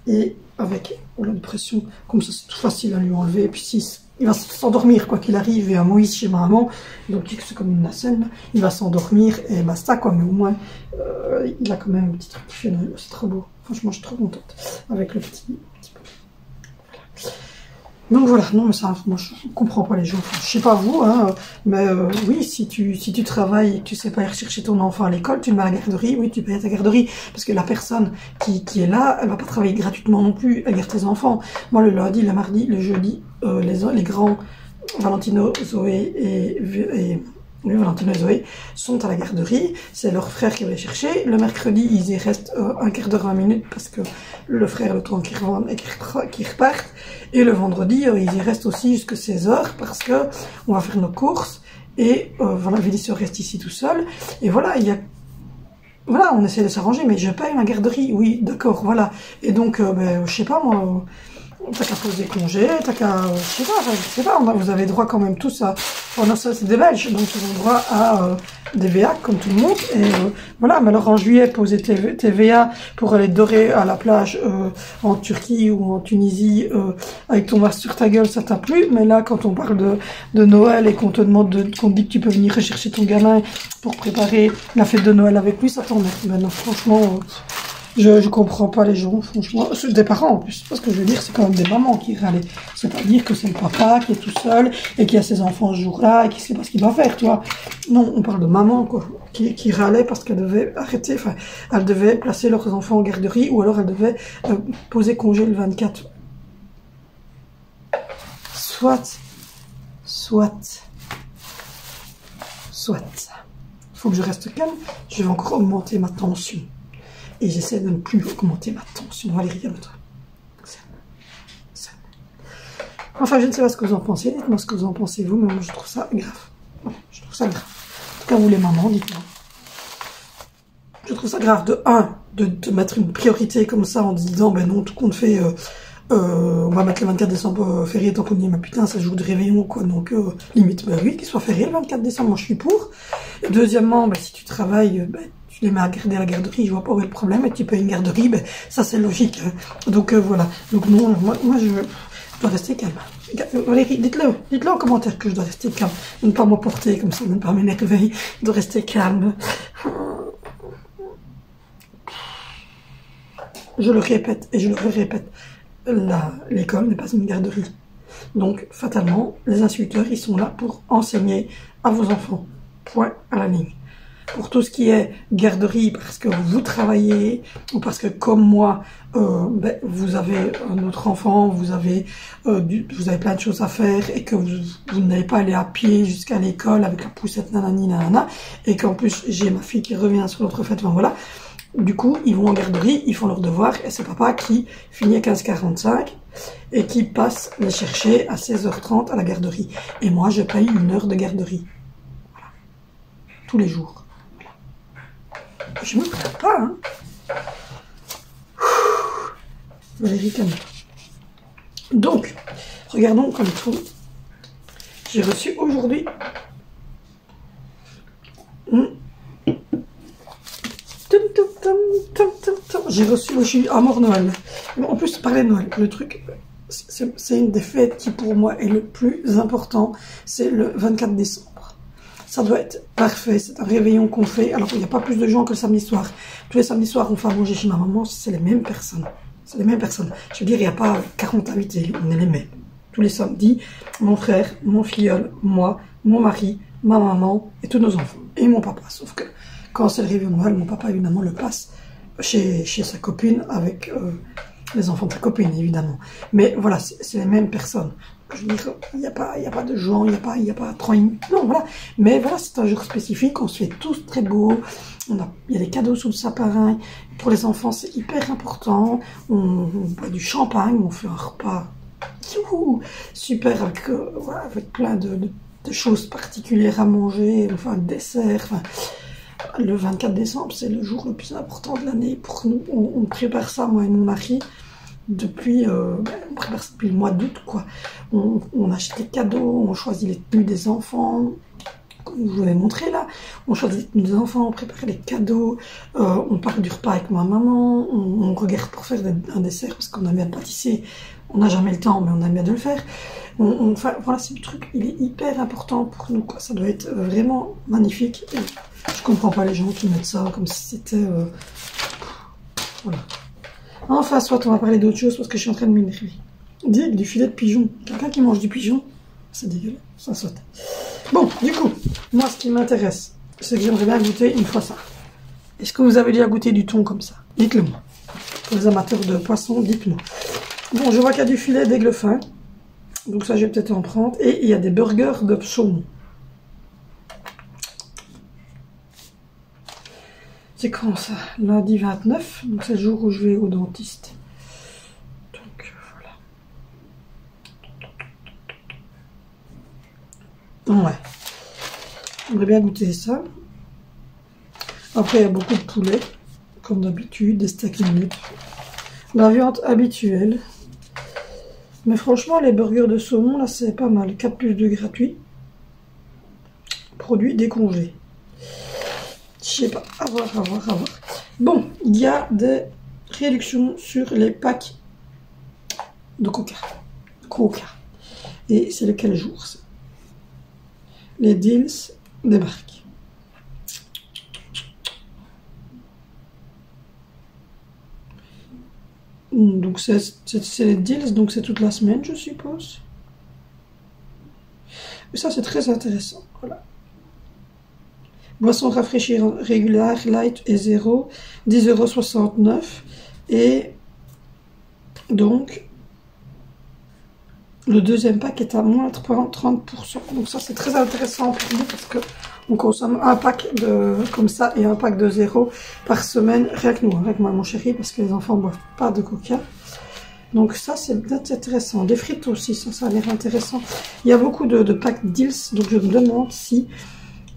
et avec la pression, comme ça c'est tout facile à lui enlever, et puis si il va s'endormir quoi qu'il arrive, et à Moïse chez ma maman, donc c'est comme une nacelle, il va s'endormir et basta quoi, mais au moins il a quand même un petit truc qui fait Noël, c'est trop beau, franchement je suis trop contente avec le petit peu. Voilà. Donc voilà, non mais ça, moi je comprends pas les gens, enfin, je sais pas vous, hein, mais oui, si tu travailles et que tu sais pas aller chercher ton enfant à l'école, tu le mets à la garderie, oui tu payes à ta garderie, parce que la personne qui est là, elle va pas travailler gratuitement non plus, elle garde tes enfants. Moi le lundi, le mardi, le jeudi, les grands, Valentino, Zoé et Valentino et Zoé sont à la garderie, c'est leur frère qui va les chercher. Le mercredi, ils y restent un quart d'heure, 20 minutes, parce que le frère a le temps qu'ils repartent. Et le vendredi, ils y restent aussi jusqu'à 16h, parce que on va faire nos courses. Et voilà, Vélisso reste ici tout seul. Et voilà, voilà, on essaie de s'arranger, mais je paye ma garderie, oui, d'accord, voilà. Et donc, je sais pas, moi... T'as qu'à poser congé, t'as qu'à... je sais pas, vous avez droit quand même tous à... Bon, ça, c'est des Belges, donc ils ont droit à des VA, comme tout le monde. Et voilà, mais alors en juillet, poser tes VA pour aller dorer à la plage en Turquie ou en Tunisie avec ton masque sur ta gueule, ça t'a plu. Mais là, quand on parle de Noël et qu'on te demande, qu'on te dit que tu peux venir rechercher ton gamin pour préparer la fête de Noël avec lui, ça t'emmerde. Maintenant, franchement... Je comprends pas les gens, franchement. C'est des parents en plus, parce que je veux dire, c'est quand même des mamans qui râlent. C'est pas dire que c'est le papa qui est tout seul et qui a ses enfants ce jour-là et qui sait pas ce qu'il doit faire, tu vois. Non, on parle de maman, quoi, qui râlait parce qu'elle devait arrêter, enfin, elle devait placer leurs enfants en garderie ou alors elle devait poser congé le 24. Soit. Faut que je reste calme, je vais encore augmenter ma tension. Et j'essaie de ne plus augmenter ma tension. Valérie, calme-toi. Enfin, je ne sais pas ce que vous en pensez. Dites-moi ce que vous en pensez, vous. Mais moi, je trouve ça grave. Voilà, je trouve ça grave. En tout cas, vous les mamans, dites-moi. Je trouve ça grave, de te mettre une priorité comme ça en disant, ben non, tout compte fait, on va mettre le 24 décembre férié tant qu'on y est. Mais putain, ça joue de réveillon, quoi. Donc, limite, ben oui, qu'il soit férié le 24 décembre, moi, je suis pour. Et deuxièmement, ben, si tu travailles, tu les mets à garder à la garderie, je vois pas où est le problème, et tu payes une garderie, ça c'est logique. Donc voilà. Donc non, moi je dois rester calme. Valérie, dites-le en commentaire que je dois rester calme. Ne pas m'emporter comme ça, ne pas m'énerver, de rester calme. Je le répète et je le répète, l'école n'est pas une garderie. Donc fatalement, les instituteurs, ils sont là pour enseigner à vos enfants. Point à la ligne. pour tout ce qui est garderie, parce que vous travaillez, ou parce que comme moi, vous avez un autre enfant, vous avez plein de choses à faire, et que vous n'allez pas aller à pied jusqu'à l'école avec la poussette nanani nanana, et qu'en plus j'ai ma fille qui revient sur l'autre fête, enfin voilà. Du coup, ils vont en garderie, ils font leurs devoirs, et c'est papa qui finit à 15h45 et qui passe les chercher à 16h30 à la garderie. Et moi, je paye 1 heure de garderie. Voilà. Tous les jours. Voilà. Je me plains pas, hein. Valérie Camus. Donc, regardons comme tout. J'ai reçu aujourd'hui... J'ai reçu, je suis à mort Noël. En plus, parler de Noël, le truc, c'est une des fêtes qui pour moi est le plus important, c'est le 24 décembre. Ça doit être parfait, c'est un réveillon qu'on fait. Alors, il n'y a pas plus de gens que le samedi soir. Tous les samedis soirs, on fait à manger chez ma maman, c'est les mêmes personnes. C'est les mêmes personnes. Je veux dire, il n'y a pas 40 invités, on est les mêmes. Tous les samedis, mon frère, mon filleul, moi, mon mari, ma maman et tous nos enfants. Et mon papa, sauf que quand c'est le réveillon de Noël, mon papa, évidemment, le passe chez sa copine avec les enfants de sa copine, évidemment. Mais voilà, c'est les mêmes personnes. Je veux dire, il n'y a pas de gens, il n'y a pas 30 minutes. Non, voilà. Mais voilà, c'est un jour spécifique, on se fait tous très beau. Il y a des cadeaux sous le sapin. Pour les enfants, c'est hyper important. On boit du champagne, on fait un repas super avec plein de choses particulières à manger, enfin, de dessert. Enfin, le 24 décembre, c'est le jour le plus important de l'année pour nous. On prépare ça, moi et mon mari, depuis, on prépare ça depuis le mois d'août, quoi. On achète les cadeaux, on choisit les tenues des enfants, comme je vous l'ai montré là. On choisit les tenues des enfants, on prépare les cadeaux, on part du repas avec ma maman, on regarde pour faire un dessert parce qu'on aime bien pâtisser. On n'a jamais le temps, mais on aime bien de le faire. Enfin, voilà, c'est le truc, il est hyper important pour nous, quoi. Ça doit être vraiment magnifique. Et je comprends pas les gens qui mettent ça comme si c'était... voilà. Enfin, soit on va parler d'autre chose parce que je suis en train de m'énerver. Dis, du filet de pigeon. Quelqu'un qui mange du pigeon, c'est dégueulasse, ça saute. Bon, du coup, moi, ce qui m'intéresse, c'est que j'aimerais bien goûter une fois ça. Est-ce que vous avez déjà goûté du thon comme ça? Dites-le moi. Pour les amateurs de poisson, dites-moi. Bon, je vois qu'il y a du filet d'aigle fin. Donc ça, je vais peut-être en prendre. Et il y a des burgers de saumon. C'est quand ça? Lundi 29. Donc c'est le jour où je vais au dentiste. Donc voilà. Ouais. J'aimerais bien goûter ça. Après, il y a beaucoup de poulet. Comme d'habitude, des steaks minutes. La viande habituelle. Mais franchement, les burgers de saumon, là, c'est pas mal. 4+2 gratuit. Produit décongelé. Je sais pas. À voir. Bon, il y a des réductions sur les packs de Coca. Et c'est lequel jour, ça? Les deals débarquent. Donc c'est les deals, donc c'est toute la semaine, je suppose. Et ça, c'est très intéressant. Voilà. Boisson rafraîchie régulière, light et 0, 10,69 €. Et donc, le deuxième pack est à moins 30%. Donc ça, c'est très intéressant pour nous parce que on consomme un pack comme ça et un pack de 0 par semaine, rien que nous, avec moi et mon chéri, parce que les enfants ne boivent pas de coca. Donc ça, c'est peut-être intéressant. Des frites aussi, ça a l'air intéressant. Il y a beaucoup de packs deals, donc je me demande si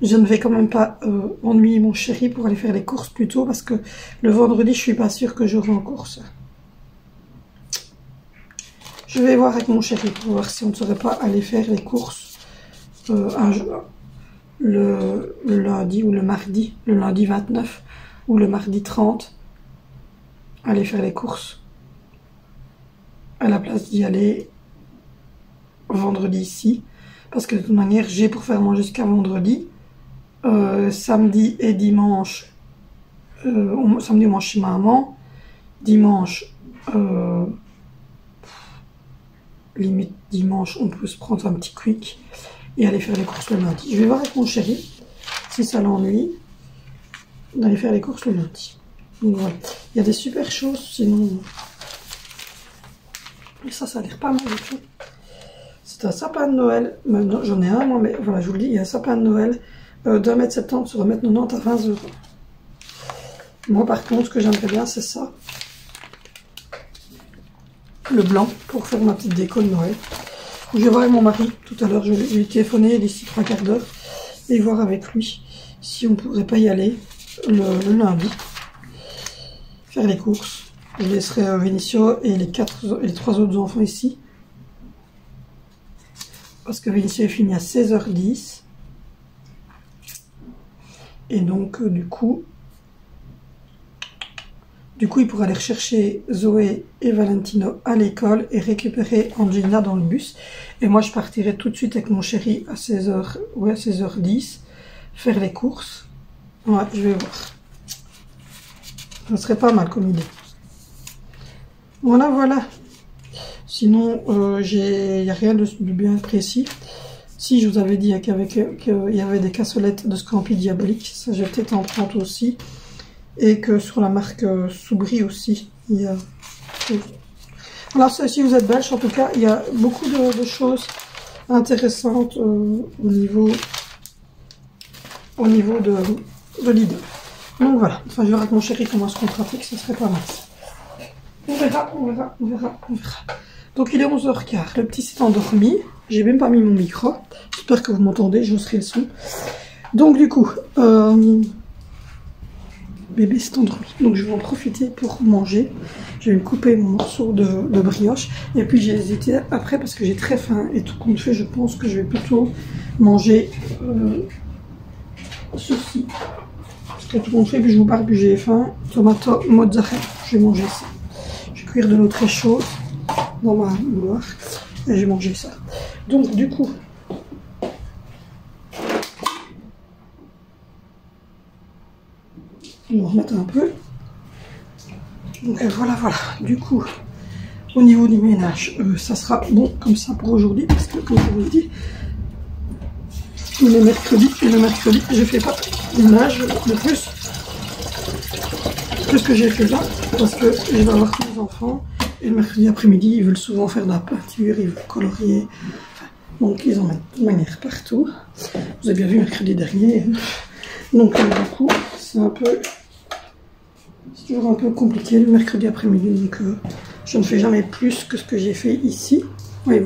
je ne vais quand même pas ennuyer mon chéri pour aller faire les courses plus tôt, parce que le vendredi, je suis pas sûre que j'aurai en course. Je vais voir avec mon chéri pour voir si on ne saurait pas aller faire les courses le lundi ou le mardi, le lundi 29 ou le mardi 30, aller faire les courses à la place d'y aller vendredi ici, parce que de toute manière j'ai pour faire manger jusqu'à vendredi. Samedi et dimanche, samedi on mange chez maman, dimanche limite dimanche on peut se prendre un petit quick et aller faire les courses le lundi. Je vais voir avec mon chéri si ça l'ennuie. d'aller faire les courses le lundi. Donc voilà, il y a des super choses, sinon... Et ça a l'air pas mal du tout. C'est un sapin de Noël, j'en ai un moi, mais voilà, je vous le dis, il y a un sapin de Noël d'1,70 m sur 1,90 m à 20 €. Moi par contre, ce que j'aimerais bien, c'est ça. Le blanc, pour faire ma petite déco de Noël. Je vais voir avec mon mari tout à l'heure, je vais lui téléphoner d'ici 3/4 d'heure et voir avec lui si on pourrait pas y aller le lundi. Faire les courses. Je laisserai Vinicio et les 3 autres enfants ici. Parce que Vinicio est fini à 16h10. Et donc, du coup, il pourra aller rechercher Zoé et Valentino à l'école et récupérer Angelina dans le bus. Et moi, je partirai tout de suite avec mon chéri à 16h10, faire les courses. Ouais, je vais voir. Ça serait pas mal comme idée. Voilà. Sinon, il n'y a rien de bien précis. Si je vous avais dit qu'il y avait des cassolettes de Scampi Diabolique, ça j'ai peut-être en prendre aussi. Et que sur la marque Soubry aussi, il y a... Alors si vous êtes belge, en tout cas, il y a beaucoup de choses intéressantes au niveau de Lidl. Donc voilà, enfin je verrai avec mon chéri comment est-ce qu'on pratique, ce serait pas mal. On verra. Donc il est 11h15, le petit s'est endormi, j'ai même pas mis mon micro, j'espère que vous m'entendez, j'osserai le son. Donc du coup, bébé s'est endormi, donc je vais en profiter pour manger. Je vais me couper mon morceau de brioche, et puis j'ai hésité après parce que j'ai très faim, et tout compte fait, je pense que je vais plutôt manger ceci. Parce que tout compte fait, puis je vous parle, puis j'ai faim, tomato mozzarella, je vais manger ça. Je vais cuire de l'eau très chaude dans ma bouilloire, et j'ai mangé ça. Donc du coup, on va remettre un peu. Et voilà. Du coup, au niveau du ménage, ça sera bon comme ça pour aujourd'hui, parce que comme je vous l'ai dit, le mercredi, je fais pas de ménage de plus que ce que j'ai fait là, parce que je vais avoir tous les enfants, et le mercredi après-midi, ils veulent souvent faire de la peinture, ils veulent colorier, enfin, donc ils en mettent de manière partout. Vous avez bien vu mercredi dernier, donc du coup, c'est toujours un peu compliqué le mercredi après-midi, donc je ne fais jamais plus que ce que j'ai fait ici. Oui,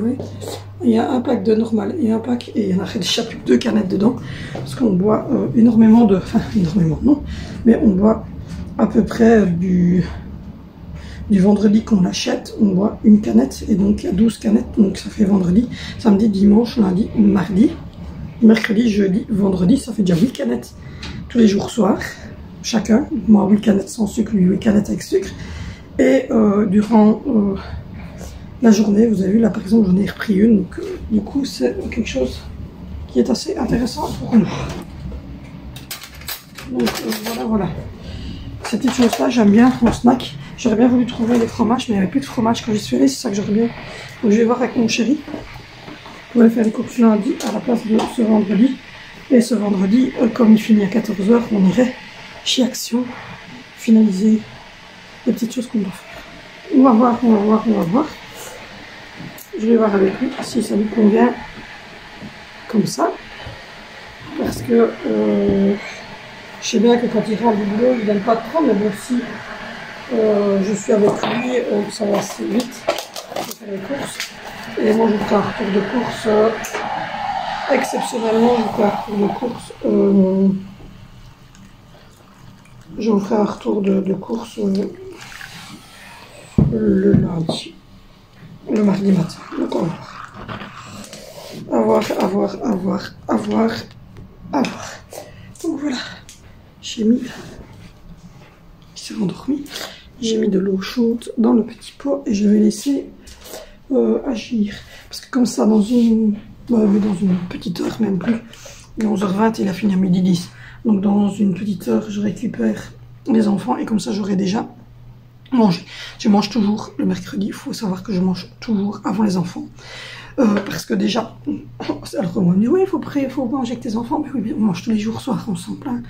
il y a un pack de normal et un pack, et il y en a déjà plus que 2 canettes dedans, parce qu'on boit énormément de... Enfin, énormément non, mais on boit à peu près du vendredi qu'on achète, on boit une canette, et donc il y a 12 canettes, donc ça fait vendredi, samedi, dimanche, lundi, mardi, mercredi, jeudi, vendredi, ça fait déjà 8 canettes tous les jours soir, chacun. Moi 8 canettes sans sucre, lui 8 canettes avec sucre, et durant la journée, vous avez vu là par exemple j'en ai repris une, donc du coup c'est quelque chose qui est assez intéressant pour nous. Donc voilà. Cette petite chose là j'aime bien en snack. J'aurais bien voulu trouver des fromages, mais il n'y avait plus de fromage quand j'y suis allée, c'est ça que j'aurais bien. Donc je vais voir avec mon chéri pour aller faire les courses lundi à la place de ce vendredi. Et ce vendredi, comme il finit à 14 h, on irait chez Action finaliser les petites choses qu'on doit faire. On va voir. Je vais voir avec lui si ça lui convient comme ça. Parce que je sais bien que quand il rentre du boulot, il ne donne pas de temps, mais bon, si je suis avec lui, ça va assez vite pour faire les courses. Et moi, je ferai un retour de course. Exceptionnellement, je ferai un retour de course. Je vous ferai un retour de course le lundi. Le mardi matin. Donc on va voir. À voir. Donc voilà. J'ai mis... Il s'est endormi. J'ai mis de l'eau chaude dans le petit pot et je vais laisser agir. Parce que comme ça, dans une petite heure, même plus, il est 11h20, il a fini à 12h10. Donc dans une petite heure, je récupère les enfants et comme ça, j'aurai déjà mangé. Je mange toujours le mercredi. Il faut savoir que je mange toujours avant les enfants. Parce que déjà, alors on va me dire, oui, il faut manger avec tes enfants. Mais oui, on mange tous les jours soir, on s'en plaint.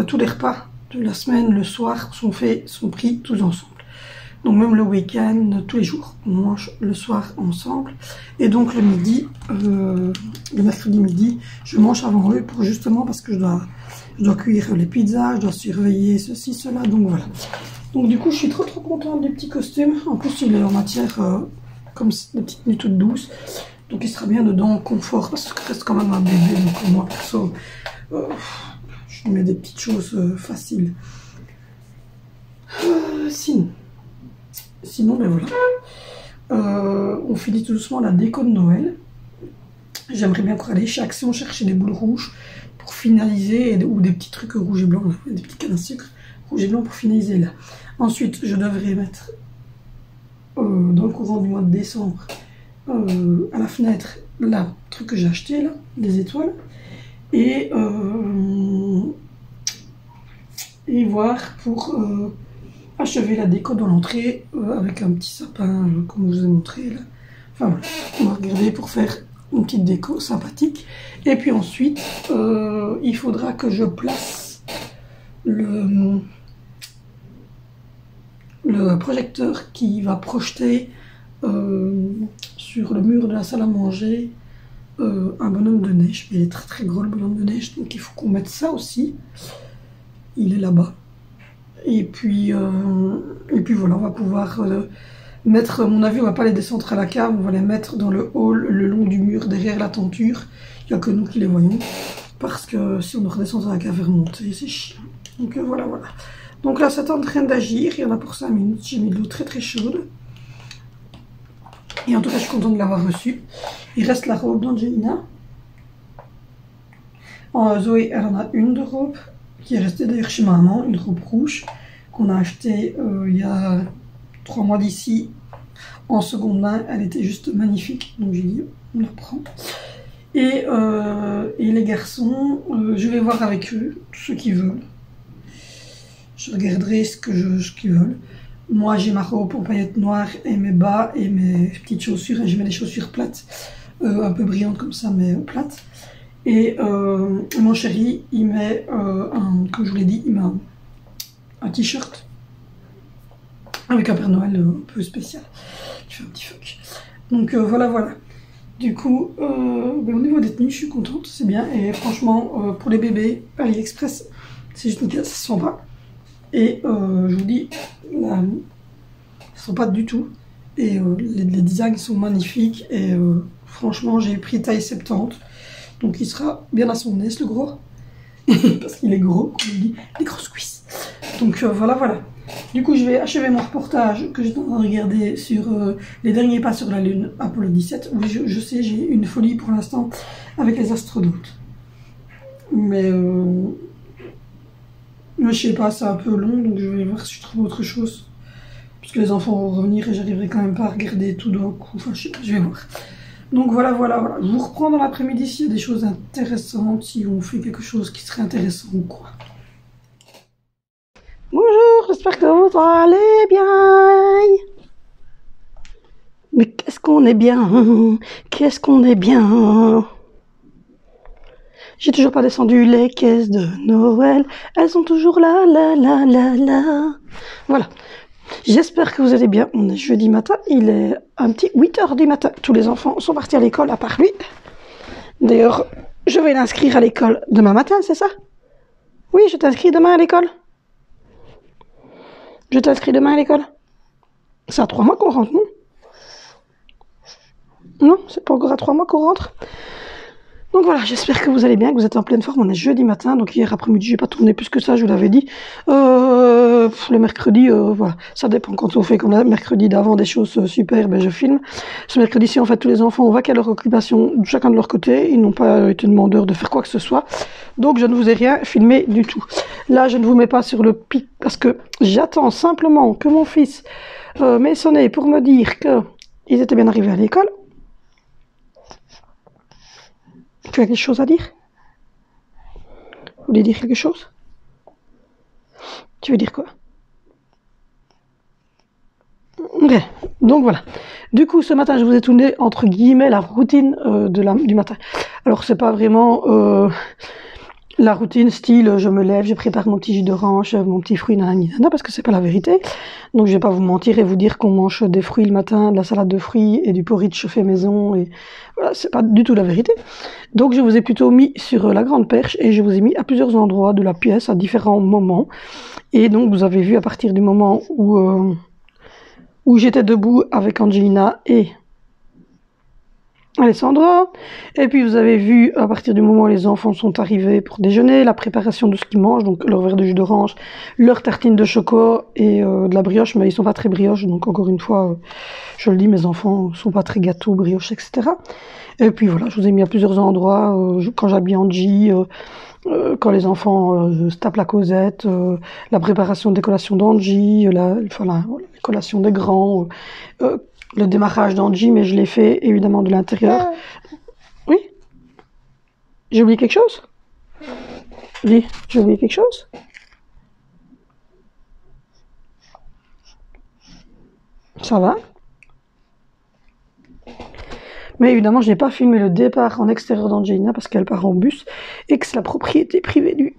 Tous les repas de la semaine, le soir, sont pris tous ensemble. Donc même le week-end, tous les jours, on mange le soir ensemble. Et donc le midi, le mercredi midi, je mange avant eux pour justement parce que je dois cuire les pizzas, je dois surveiller ceci, cela, donc voilà. Donc du coup, je suis trop contente du petit costume. En plus, il est en matière comme des petites nuits toutes douces. Donc il sera bien dedans en confort parce que reste quand même un bébé. Donc moi, perso, je mets des petites choses faciles. Sinon, ben voilà. On finit tout doucement la déco de Noël. J'aimerais bien encore aller chez Action chercher des boules rouges pour finaliser, ou des petits trucs rouges et blancs, là, des petits cannes à sucre rouge et blanc pour finaliser là. Ensuite, je devrais mettre dans le courant du mois de décembre à la fenêtre là, le truc que j'ai acheté là, des étoiles, et voir pour achever la déco dans l'entrée avec un petit sapin comme je vous ai montré là. Enfin voilà, on va regarder pour faire une petite déco sympathique. Et puis ensuite, il faudra que je place le projecteur qui va projeter sur le mur de la salle à manger un bonhomme de neige. Il est très gros le bonhomme de neige, donc il faut qu'on mette ça aussi. Il est là-bas. Et puis voilà, on va pouvoir mettre, à mon avis, on va pas les descendre à la cave, on va les mettre dans le hall, le long du mur, derrière la tenture. Il n'y a que nous qui les voyons, parce que si on doit redescendre à la cave et remonter, c'est chiant. Donc voilà. Donc là, c'est en train d'agir, il y en a pour 5 minutes, j'ai mis de l'eau très chaude. Et en tout cas, je suis contente de l'avoir reçue. Il reste la robe d'Angelina. Zoé, elle en a une de robe, qui est restée d'ailleurs chez maman, une robe rouge, qu'on a achetée il y a 3 mois d'ici, en seconde main. Elle était juste magnifique, donc j'ai dit, on la prend. Et les garçons, je vais voir avec eux, ceux qui veulent. Je regarderai ce qu'ils veulent. Moi, j'ai ma robe aux paillettes noires et mes bas et mes petites chaussures. Et je mets des chaussures plates, un peu brillantes comme ça, mais plates. Et mon chéri, il met, comme je vous l'ai dit, il met un t-shirt avec un Père Noël un peu spécial. Il fait un petit fuck. Donc voilà. Du coup, au niveau des tenues, je suis contente, c'est bien. Et franchement, pour les bébés, AliExpress, c'est juste nickel, ça se sent pas. Et je vous dis, là, ça se sent pas du tout. Et les designs sont magnifiques. Et franchement, j'ai pris taille 70. Donc il sera bien à son aise, le gros. Parce qu'il est gros, comme on dit, des grosses cuisses. Donc voilà. Du coup, je vais achever mon reportage que j'étais en train de regarder sur les derniers pas sur la Lune, Apollo 17. Où je sais, j'ai une folie pour l'instant avec les astronautes. Mais je sais pas, c'est un peu long, donc je vais voir si je trouve autre chose. Parce que les enfants vont revenir et j'arriverai quand même pas à regarder tout d'un coup. Enfin, je vais voir. Donc voilà. Je vous reprends dans l'après-midi s'il y a des choses intéressantes, si on fait quelque chose qui serait intéressant ou quoi. Bonjour, j'espère que vous allez bien. Mais qu'est-ce qu'on est bien, J'ai toujours pas descendu les caisses de Noël, elles sont toujours là. Voilà. J'espère que vous allez bien. On est jeudi matin, il est un petit 8 h du matin. Tous les enfants sont partis à l'école à part lui. D'ailleurs, je vais l'inscrire à l'école demain matin, c'est ça? Oui, je t'inscris demain à l'école. C'est à 3 mois qu'on rentre, non? Non, c'est pas encore à 3 mois qu'on rentre. Donc voilà, j'espère que vous allez bien, que vous êtes en pleine forme. On est jeudi matin, donc hier après-midi, j'ai pas tourné plus que ça, je vous l'avais dit. Le mercredi, voilà, ça dépend. Quand on fait comme le mercredi d'avant des choses super, ben je filme. Ce mercredi-ci, en fait, tous les enfants ont vaqué à leur occupation, chacun de leur côté. Ils n'ont pas été demandeurs de faire quoi que ce soit. Donc je ne vous ai rien filmé du tout. Là, je ne vous mets pas sur le pic parce que j'attends simplement que mon fils m'ait sonné pour me dire qu'ils étaient bien arrivés à l'école. Tu as quelque chose à dire? Vous voulez dire quelque chose? Tu veux dire quoi? Ok, donc voilà. Du coup, ce matin, je vous ai tourné, entre guillemets, la routine du matin. Alors, c'est pas vraiment la routine style je me lève, je prépare mon petit jus d'orange, mon petit fruit, nanana, parce que c'est pas la vérité. Donc je vais pas vous mentir et vous dire qu'on mange des fruits le matin, de la salade de fruits et du porridge fait maison, et voilà, c'est pas du tout la vérité. Donc je vous ai plutôt mis sur la grande perche et je vous ai mis à plusieurs endroits de la pièce à différents moments. Et donc vous avez vu à partir du moment où j'étais debout avec Angelina et Alessandra, et puis vous avez vu à partir du moment où les enfants sont arrivés pour déjeuner, la préparation de ce qu'ils mangent, donc leur verre de jus d'orange, leur tartine de chocolat et de la brioche, mais ils sont pas très brioches, donc encore une fois, je le dis, mes enfants sont pas très gâteaux, brioches, etc. Et puis voilà, je vous ai mis à plusieurs endroits, quand j'habille Angie, quand les enfants se tapent la causette, la préparation des collations d'Angie, la collation des grands, le démarrage d'Angie, mais je l'ai fait évidemment de l'intérieur. Oui? J'ai oublié quelque chose? Oui, j'ai oublié quelque chose? Ça va? Mais évidemment, je n'ai pas filmé le départ en extérieur d'Angelina parce qu'elle part en bus et que c'est la propriété privée du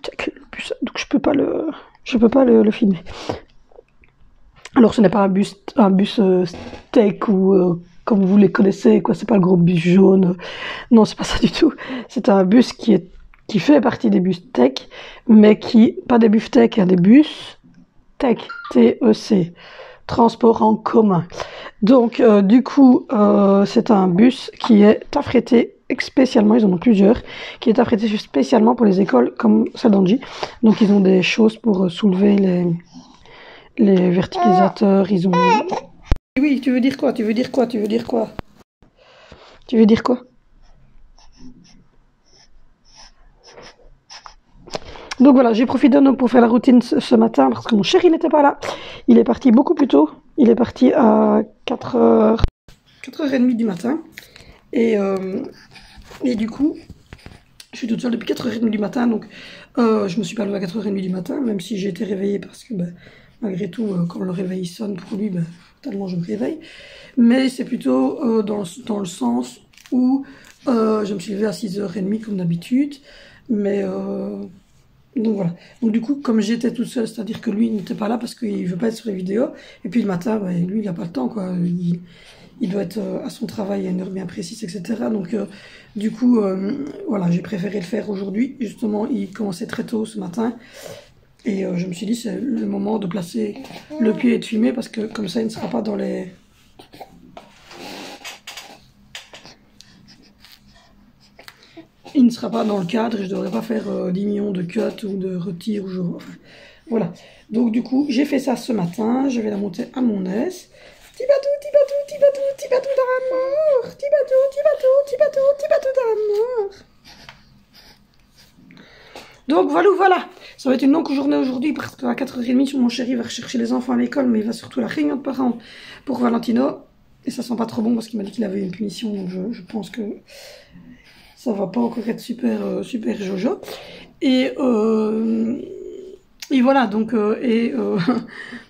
bus, donc je peux pas le filmer. Alors ce n'est pas un bus steak ou comme vous les connaissez, quoi. C'est pas le gros bus jaune. Non, c'est pas ça du tout. C'est un bus qui fait partie des bus tech, mais pas des bus tech, des bus tech, T-E-C, transport en commun. Donc du coup, c'est un bus qui est affrété spécialement, ils en ont plusieurs, qui est affrété spécialement pour les écoles comme celle d'Angie. Donc ils ont des choses pour soulever les verticalisateurs, ils ont... Oui, tu veux dire quoi? Tu veux dire quoi? Tu veux dire quoi? Tu veux dire quoi? Donc voilà, j'ai profité donc pour faire la routine ce matin parce que mon chéri n'était pas là. Il est parti beaucoup plus tôt. Il est parti à 4h30 du matin. Et du coup, je suis toute seule depuis 4h30 du matin. Donc je me suis pas levée à 4h30 du matin, même si j'ai été réveillée parce que malgré tout, quand le réveil sonne pour lui, totalement je me réveille. Mais c'est plutôt dans le sens où je me suis levée à 6h30 comme d'habitude. Mais... donc voilà. Donc du coup, comme j'étais toute seule, c'est-à-dire que lui n'était pas là parce qu'il veut pas être sur les vidéos. Et puis le matin, lui, il a pas le temps, quoi. Il doit être à son travail à une heure bien précise, etc. Donc du coup, voilà, j'ai préféré le faire aujourd'hui. Justement, il commençait très tôt ce matin. Et je me suis dit, c'est le moment de placer le pied et de filmer parce que comme ça, il ne sera pas dans les... Il ne sera pas dans le cadre et je ne devrais pas faire 10 millions de cuts ou de retirs ou genre. Enfin, voilà. Donc du coup, j'ai fait ça ce matin. Je vais la monter à mon aise. Tibatou, tibatou, tibatou, tibatou dans la mort. Tibatou, tibatou, tibatou, tibatou dans la mort. Donc voilà. Ça va être une longue journée aujourd'hui parce qu'à 4h30, mon chéri va rechercher les enfants à l'école, mais il va surtout à la réunion de parents pour Valentino. Et ça sent pas trop bon parce qu'il m'a dit qu'il avait une punition, donc je pense que ça va pas encore être super jojo. Et voilà, donc,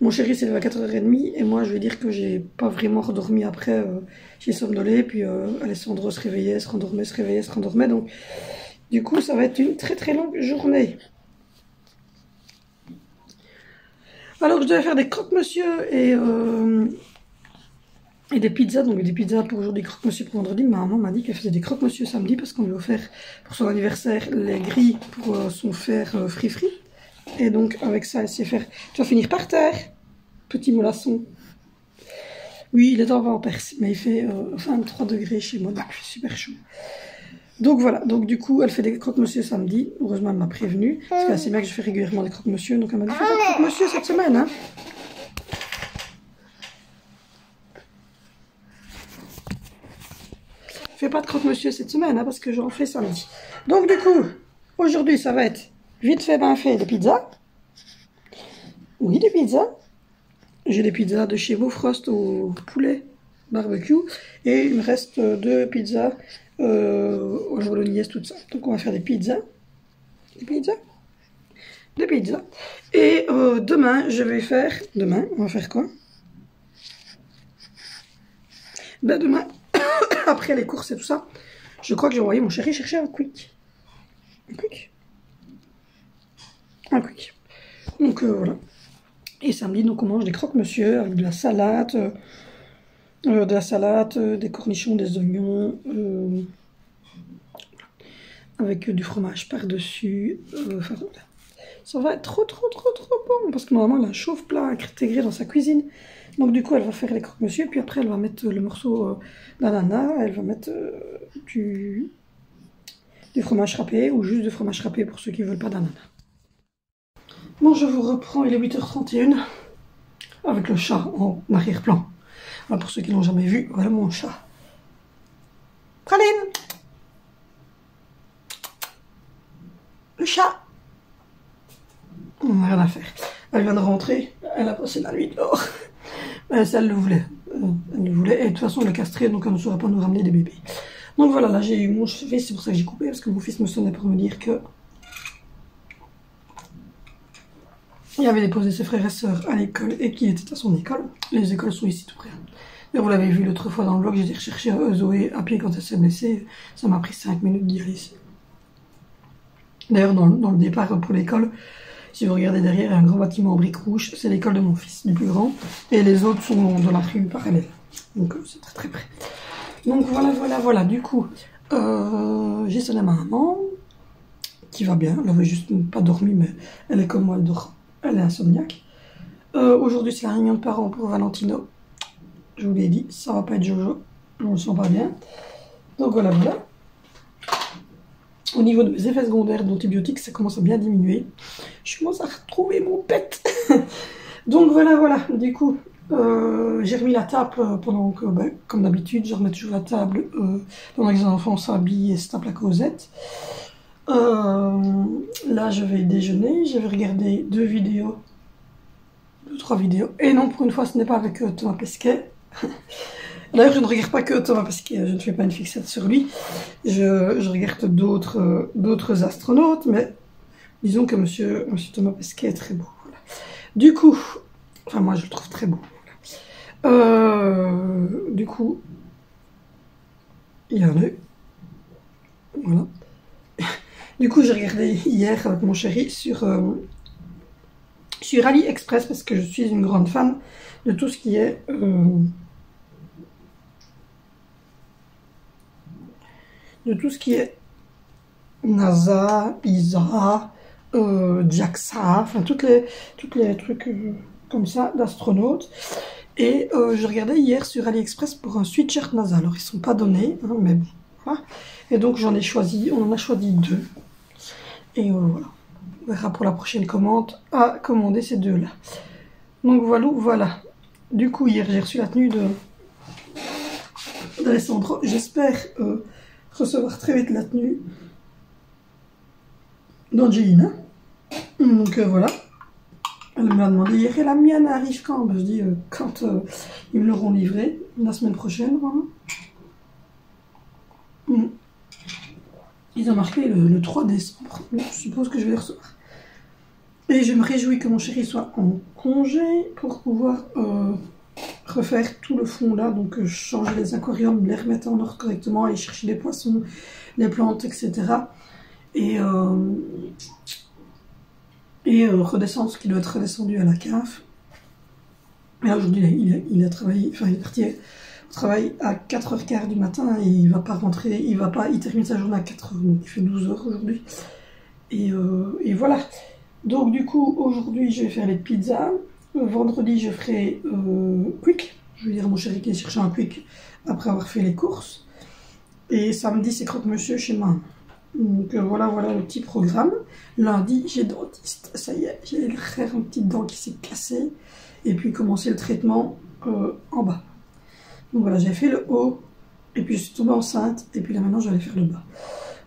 mon chéri s'est levé à 4h30, et moi je vais dire que j'ai pas vraiment redormi après, j'ai somnolé, puis Alessandro se réveillait, se rendormait, se réveillait, se rendormait, donc du coup ça va être une très longue journée. Alors je devais faire des croque-monsieur et des pizzas, donc des pizzas pour aujourd'hui, croque-monsieur pour vendredi. Ma maman m'a dit qu'elle faisait des croque-monsieur samedi parce qu'on lui a offert pour son anniversaire les grilles pour son fer fri-fri. Et donc avec ça, elle sait faire... Tu vas finir par terre, petit mollasson. Oui, il est en Perse, mais il fait 23 degrés chez moi, donc il fait super chaud. Donc voilà, donc du coup, elle fait des croque-monsieur samedi. Heureusement, elle m'a prévenue, parce qu'elle sait bien que je fais régulièrement des croque-monsieur, donc elle m'a dit, fais pas de croque-monsieur cette semaine, hein. Fais pas de croque-monsieur cette semaine, hein, parce que j'en fais samedi. Donc du coup, aujourd'hui, ça va être vite fait, bien fait, des pizzas. Oui, des pizzas. J'ai des pizzas de chez Beaufrost au poulet barbecue. Et il me reste 2 pizzas aux bolognaise, tout ça. Donc on va faire des pizzas. Des pizzas. Et demain, je vais faire... Demain, on va faire quoi? Demain, après les courses et tout ça, je crois que j'ai envoyé mon chéri chercher un Quick. Un Quick? un quick. Donc voilà. Et samedi, donc on mange des croque-monsieur avec de la salade, des cornichons, des oignons, avec du fromage par-dessus. Enfin, ça va être trop bon, parce que normalement elle a un chauffe-plat intégré dans sa cuisine. Donc du coup elle va faire les croque-monsieur, puis après elle va mettre le morceau d'ananas, elle va mettre du fromage râpé, ou juste du fromage râpé pour ceux qui ne veulent pas d'ananas. Bon, je vous reprends, il est 8h31, avec le chat en arrière-plan. Alors pour ceux qui l'ont jamais vu, voilà mon chat. Praline! Le chat! On n'a rien à faire. Elle vient de rentrer, elle a passé la nuit dehors. Ça, elle le voulait. Elle le voulait, et de toute façon elle est castrée, donc elle ne saura pas nous ramener des bébés. Donc voilà, là j'ai eu mon fils, c'est pour ça que j'ai coupé, parce que mon fils me sonnait pour me dire que il avait déposé ses frères et sœurs à l'école et qu'il était à son école. Les écoles sont ici tout près. Et vous l'avez vu l'autre fois dans le vlog, j'ai été rechercher Zoé à pied quand elle s'est blessée. Ça m'a pris 5 minutes d'y aller ici. D'ailleurs, dans le départ pour l'école, si vous regardez derrière, il y a un grand bâtiment en briques rouges. C'est l'école de mon fils, du plus grand. Et les autres sont dans la rue parallèle. Donc c'est très près. Donc voilà. Du coup, j'ai sonné ma maman, qui va bien. Elle avait juste pas dormi, mais elle est comme moi, elle dort. Elle est insomniaque. Aujourd'hui, c'est la réunion de parents pour Valentino. Je vous l'ai dit, ça va pas être Jojo. Je ne me sens pas bien. Donc voilà. Au niveau de mes effets secondaires d'antibiotiques, ça commence à bien diminuer. Je commence à retrouver mon pet. Donc voilà. Du coup, j'ai remis la table pendant que, comme d'habitude, je remets toujours la table pendant que les enfants s'habillent et se tapent la causette. Là, je vais déjeuner. Je vais regarder 3 vidéos. Et non, pour une fois, ce n'est pas avec Thomas Pesquet. D'ailleurs, je ne regarde pas que Thomas Pesquet. Je ne fais pas une fixette sur lui. Je regarde d'autres astronautes, mais disons que monsieur Thomas Pesquet est très beau. Voilà. Du coup, enfin moi je le trouve très beau. Du coup, il y a un œil. Voilà. Du coup, j'ai regardé hier avec mon chéri sur AliExpress parce que je suis une grande fan de tout ce qui est NASA, ISA, JAXA, enfin toutes les trucs comme ça d'astronautes. Et je regardais hier sur AliExpress pour un sweatshirt NASA. Alors ils sont pas donnés, hein, mais bon, voilà. Et donc on en a choisi 2. Et voilà. On verra pour la prochaine commande à commander ces 2-là. Donc voilà. Du coup, hier, j'ai reçu la tenue d'Alessandro. J'espère recevoir très vite la tenue d'Angelina. Donc voilà. Elle m'a demandé hier, et la mienne arrive quand? Je dis quand ils me l'auront livrée. La semaine prochaine, vraiment. Ils ont marqué le 3 décembre. Donc, je suppose que je vais les recevoir. Et je me réjouis que mon chéri soit en congé pour pouvoir refaire tout le fond là. Donc changer les aquariums, les remettre en ordre correctement, aller chercher les poissons, les plantes, etc. Et redescendre ce qui doit être redescendu à la cave. Et là aujourd'hui il a travaillé, enfin il est parti au travail à 4h15 du matin et il va pas rentrer, il termine sa journée à 4h, donc il fait 12h aujourd'hui. Et voilà. Donc du coup aujourd'hui je vais faire les pizzas. Vendredi je ferai quick. Je vais dire à mon chéri qu'il cherche un quick après avoir fait les courses. Et samedi c'est croque-monsieur chez maman. Donc voilà le petit programme. Lundi j'ai dentiste, ça y est, j'ai faire une petite dent qui s'est cassée. Et puis commencer le traitement en bas. Donc voilà, j'ai fait le haut, et puis je suis tombée enceinte, et puis là maintenant je vais aller faire le bas.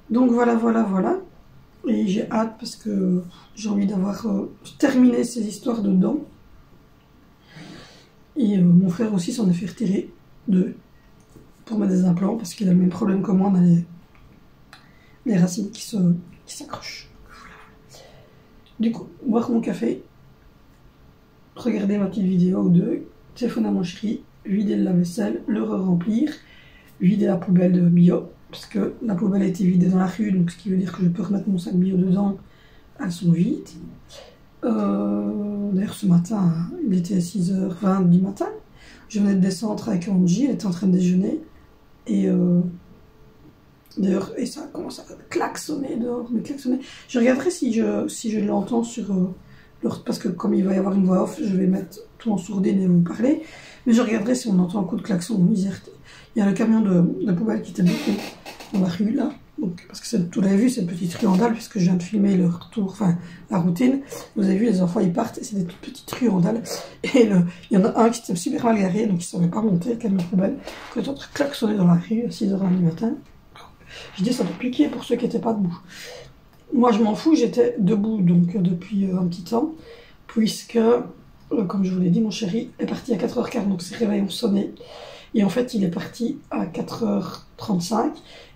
Donc voilà. Et j'ai hâte parce que j'ai envie d'avoir terminé ces histoires de dents. Et mon frère aussi s'en est fait retirer 2 pour mettre des implants parce qu'il a le même problème que moi, on a les racines qui s'accrochent. Du coup, boire mon café, regarder ma petite vidéo ou 2, téléphoner à mon chéri, vider le lave-vaisselle, le remplir, vider la poubelle de bio, parce que la poubelle a été vidée dans la rue, donc ce qui veut dire que je peux remettre mon sac bio dedans elles sont vides. D'ailleurs, ce matin, il était 6h20 du matin. Je venais de descendre avec Angie, elle était en train de déjeuner. Et d'ailleurs, et ça commence à klaxonner dehors, mais klaxonner. Je regarderai si je l'entends sur parce que comme il va y avoir une voix off, je vais mettre tout en sourdine et vous parler. Mais je regarderai si on entend un coup de klaxon ou misère. Il y a le camion de poubelle qui était bloqué dans la rue là. Donc, parce que vous l'avez vu, c'est une petite rue en dalle, puisque je viens de filmer le retour, enfin la routine. Vous avez vu, les enfants ils partent et c'est des toutes petites rues en dalle. Et il y en a un qui était super mal garé, donc il ne savait pas monter, le camion de poubelle, que l'autre klaxonnait dans la rue à 6h du matin. Je dis ça doit piquer pour ceux qui n'étaient pas debout. Moi je m'en fous, j'étais debout donc depuis un petit temps, puisque, comme je vous l'ai dit, mon chéri est parti à 4h15, donc ses réveils ont sonné. Et en fait, il est parti à 4h35.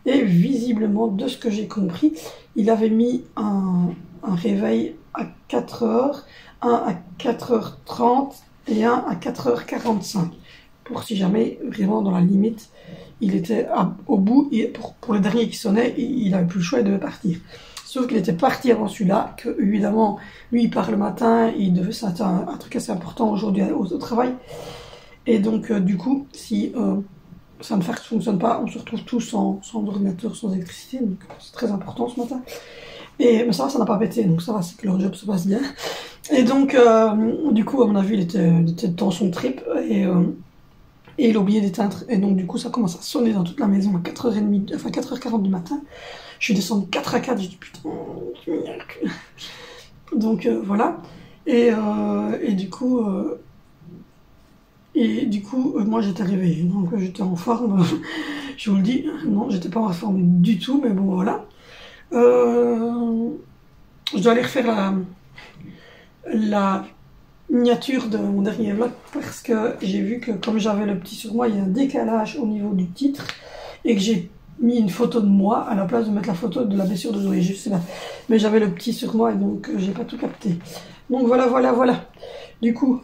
Et visiblement, de ce que j'ai compris, il avait mis un réveil à 4h, un à 4h30 et un à 4h45. Pour si jamais, vraiment dans la limite, il était au bout. Et pour le dernier qui sonnait, il n'avait plus le choix, il devait partir. Sauf qu'il était parti avant celui-là, que évidemment, lui, il part le matin, c'est un truc assez important aujourd'hui au travail. Et donc, du coup, si ça ne fonctionne pas, on se retrouve tous sans ordinateur, sans électricité. Donc, c'est très important ce matin. Mais ça va, ça n'a pas pété. Donc, ça va, c'est que leur job se passe bien. Et donc, du coup, à mon avis, il était dans son trip. Et il a oublié d'éteindre. Et donc, du coup, ça commence à sonner dans toute la maison à 4h30, enfin 4h40 du matin. Je suis descendue 4 à 4. J'ai dit, putain, donc, voilà. Et du coup... moi j'étais réveillée, donc j'étais en forme, je vous le dis, non, j'étais pas en forme du tout, mais bon, voilà. Je dois aller refaire la miniature de mon dernier vlog, parce que j'ai vu que comme j'avais le petit sur moi, il y a un décalage au niveau du titre, et que j'ai mis une photo de moi, à la place de mettre la photo de la blessure de Zoé, juste là. Mais j'avais le petit sur moi, et donc j'ai pas tout capté. Donc voilà. Du coup...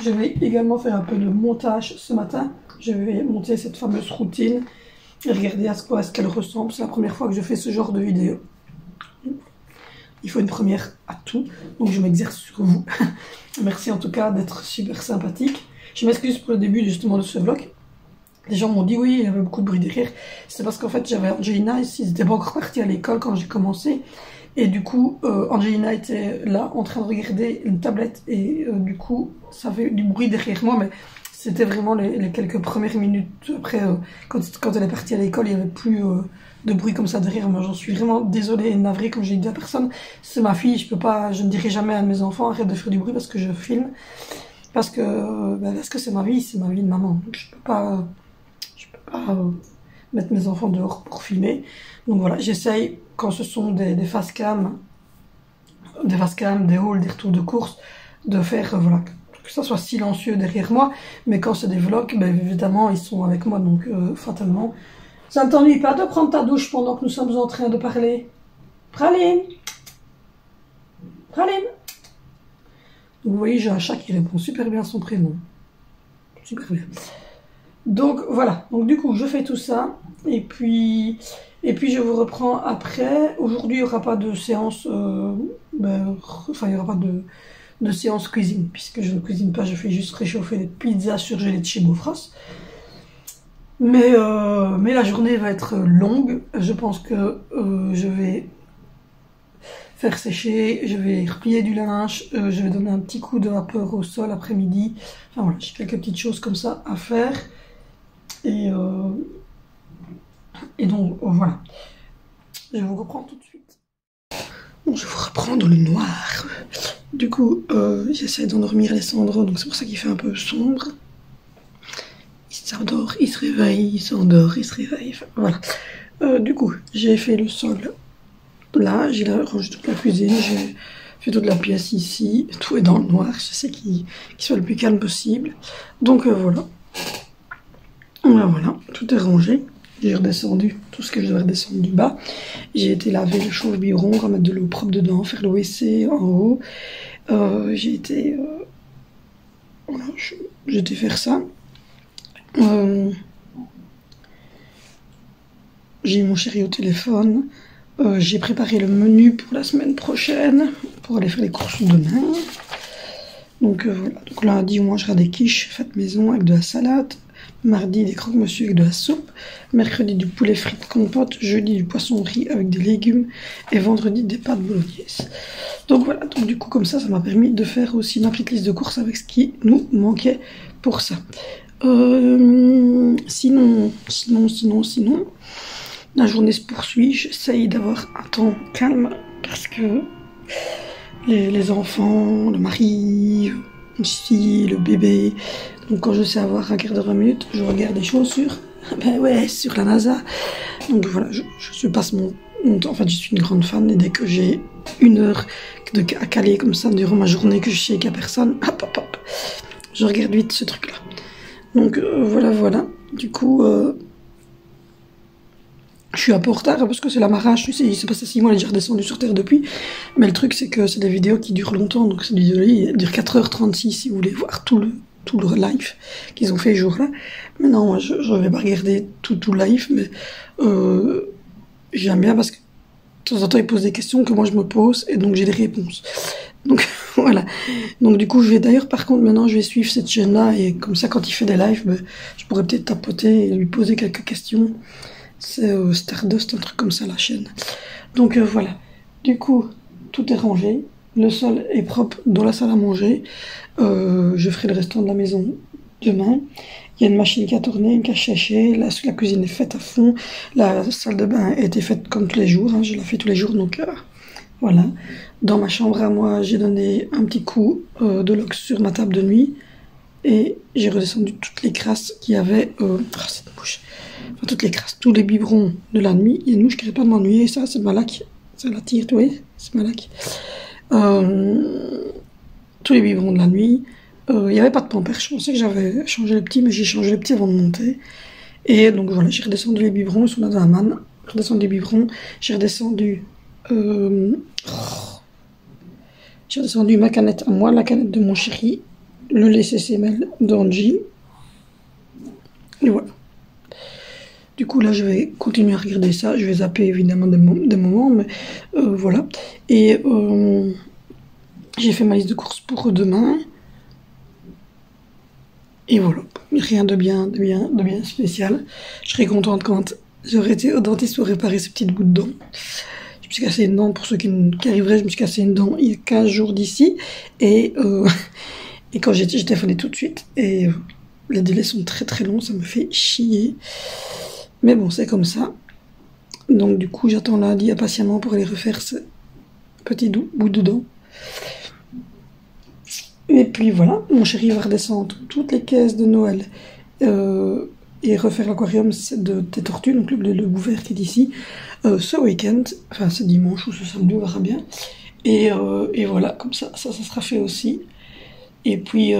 Je vais également faire un peu de montage ce matin. Je vais monter cette fameuse routine et regarder à quoi est-ce qu'elle ressemble. C'est la première fois que je fais ce genre de vidéo. Il faut une première à tout, donc je m'exerce sur vous. Merci en tout cas d'être super sympathique. Je m'excuse pour le début justement de ce vlog. Les gens m'ont dit oui, il y avait beaucoup de bruit derrière. C'est parce qu'en fait j'avais Angelina ici, ils n'étaient pas encore partis à l'école quand j'ai commencé. Et du coup, Angelina était là, en train de regarder une tablette, et du coup, ça fait du bruit derrière moi, mais c'était vraiment les quelques premières minutes. Après, quand elle est partie à l'école, il n'y avait plus de bruit comme ça derrière moi. J'en suis vraiment désolée et navrée, comme j'ai dit à personne. C'est ma fille, je ne dirai jamais à mes enfants, arrête de faire du bruit parce que je filme. Parce que c'est ma vie de maman. Je peux pas mettre mes enfants dehors pour filmer. Donc voilà, j'essaye, quand ce sont des facecam, des hauls, des retours de course, de faire, voilà, que ça soit silencieux derrière moi. Mais quand c'est des vlogs, ben, évidemment, ils sont avec moi, donc fatalement. Ça ne t'ennuie pas de prendre ta douche pendant que nous sommes en train de parler? Praline! Praline! Donc vous voyez, j'ai un chat qui répond super bien à son prénom. Super bien. Donc voilà, donc du coup je fais tout ça, et puis je vous reprends après. Aujourd'hui il n'y aura pas de séance, il n'y aura pas de séance cuisine, puisque je ne cuisine pas, je fais juste réchauffer des pizzas surgelées de chez Beaufras. Mais la journée va être longue, je pense que je vais faire sécher, je vais replier du linge, je vais donner un petit coup de vapeur au sol après-midi. Enfin voilà, j'ai quelques petites choses comme ça à faire. Et donc voilà, je vous reprends tout de suite. Bon, je vous reprends dans le noir. Du coup, j'essaie d'endormir les cendres, donc c'est pour ça qu'il fait un peu sombre. Il s'endort, il se réveille, il s'endort, il se réveille, enfin, voilà. Du coup, j'ai fait le sol là, j'ai rangé toute la cuisine, j'ai fait toute la pièce ici, tout est dans le noir, j'essaie qu'il soit le plus calme possible. Donc voilà. Voilà, tout est rangé. J'ai redescendu tout ce que je devais redescendre du bas. J'ai été laver le chauffe-biberon, remettre de l'eau propre dedans, faire le WC en haut. J'ai été... voilà, j'ai été faire ça. j'ai eu mon chéri au téléphone. J'ai préparé le menu pour la semaine prochaine, pour aller faire les courses demain. Donc voilà, donc lundi on mangera des quiches faites maison avec de la salade. Mardi des croque-monsieur avec de la soupe. Mercredi du poulet frites compote. Jeudi du poisson riz avec des légumes. Et vendredi des pâtes bolognaise. Donc voilà, donc du coup comme ça m'a permis de faire aussi ma petite liste de courses avec ce qui nous manquait pour ça. Sinon, la journée se poursuit. J'essaye d'avoir un temps calme parce que les enfants, le mari, aussi le bébé. Donc quand je sais avoir un quart d'heure, 20 minutes, je regarde des choses sur, ben ouais, sur la NASA. Donc voilà, je passe mon temps. En fait, je suis une grande fan et dès que j'ai une heure à caler comme ça durant ma journée que je sais qu'il n'y a personne, hop, je regarde vite ce truc-là. Donc voilà. Du coup, je suis un peu en retard parce que c'est l'amarrage, tu sais, il s'est passé 6 mois, il est déjà redescendu sur Terre depuis. Mais le truc, c'est que c'est des vidéos qui durent longtemps, donc cette vidéo-là, elle dure 4h36 si vous voulez voir tout le live qu'ils ont fait ce jour-là. Mais non, moi, je vais pas regarder tout le live, mais j'aime bien parce que de temps en temps, ils posent des questions que moi je me pose et donc j'ai des réponses. Donc voilà. Donc du coup, je vais d'ailleurs, par contre, maintenant, je vais suivre cette chaîne-là et comme ça, quand il fait des lives, ben, je pourrais peut-être tapoter et lui poser quelques questions. C'est Stardust, un truc comme ça, la chaîne. Donc voilà. Du coup, tout est rangé. Le sol est propre dans la salle à manger. Je ferai le restant de la maison demain. Il y a une machine qui a tourné, une qui a séché. La cuisine est faite à fond. La salle de bain a été faite comme tous les jours. Hein, je la fais tous les jours, donc voilà. Dans ma chambre à moi, j'ai donné un petit coup de lox sur ma table de nuit. Et j'ai redescendu toutes les crasses qu'il y avait. Cette bouche. Enfin, toutes les crasses, tous les biberons de la nuit. Il y a une mouche qui n'arrête pas de m'ennuyer. Ça, c'est Malak. Ça la tire, tu vois. C'est Malak. Tous les biberons de la nuit. Il n'y avait pas de pampers. Je pensais que j'avais changé le petit, mais j'ai changé le petit avant de monter. Et donc voilà, j'ai redescendu les biberons. Ils sont là dans la manne. J'ai redescendu les biberons. J'ai redescendu ma canette à moi, la canette de mon chéri, le lait CCML d'Angie. Et voilà. Du coup, là, je vais continuer à regarder ça. Je vais zapper évidemment des moments, mais voilà. Et j'ai fait ma liste de courses pour demain. Et voilà, rien de bien spécial. Je serais contente quand j'aurais été au dentiste pour réparer ces petites bouts de dents. Je me suis cassé une dent, pour ceux qui arriveraient, je me suis cassé une dent il y a 15 jours d'ici. Et quand j'ai téléphoné tout de suite. Et les délais sont très longs, ça me fait chier. Mais bon, c'est comme ça. Donc du coup, j'attends lundi impatiemment pour aller refaire ce petit bout de dent. Et puis voilà, mon chéri va redescendre toutes les caisses de Noël et refaire l'aquarium des tortues, donc le bout vert qui est ici, ce week-end, enfin ce dimanche ou ce samedi, on verra bien. Et voilà, comme ça sera fait aussi. Et puis,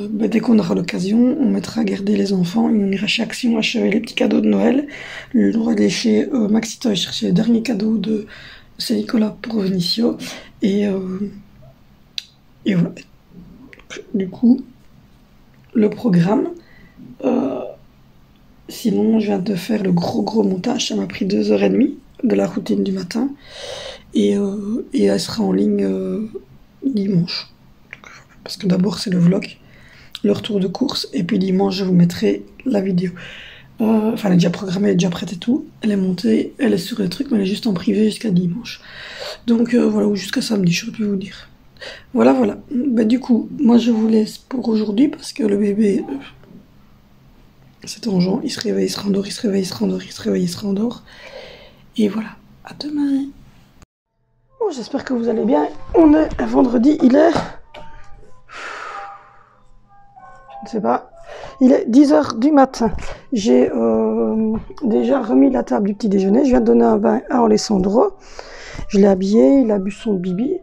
dès qu'on aura l'occasion, on mettra à garder les enfants et on ira chez Action acheter les petits cadeaux de Noël. On va aller chez Maxitoy chercher les derniers cadeaux de Saint-Nicolas pour Vinicio. Et voilà. Du coup, le programme. Sinon, je viens de faire le gros montage. Ça m'a pris 2h30 de la routine du matin. Et elle sera en ligne dimanche. Parce que d'abord, c'est le vlog, le retour de course. Et puis dimanche, je vous mettrai la vidéo. Enfin, elle est déjà programmée, elle est déjà prête et tout. Elle est montée, elle est sur le truc, mais elle est juste en privé jusqu'à dimanche. Donc voilà, ou jusqu'à samedi, je peux vous dire. Voilà. Bah, du coup, moi je vous laisse pour aujourd'hui parce que le bébé, c'est urgent. Il se réveille, il se rendort, il se réveille, il se rendort, il se réveille, il se rendort. Et voilà, à demain. Bon, j'espère que vous allez bien. On est un vendredi, il est... Je ne sais pas. Il est 10h du matin. J'ai déjà remis la table du petit déjeuner. Je viens de donner un bain à Alessandro. Je l'ai habillé, il a bu son bibi.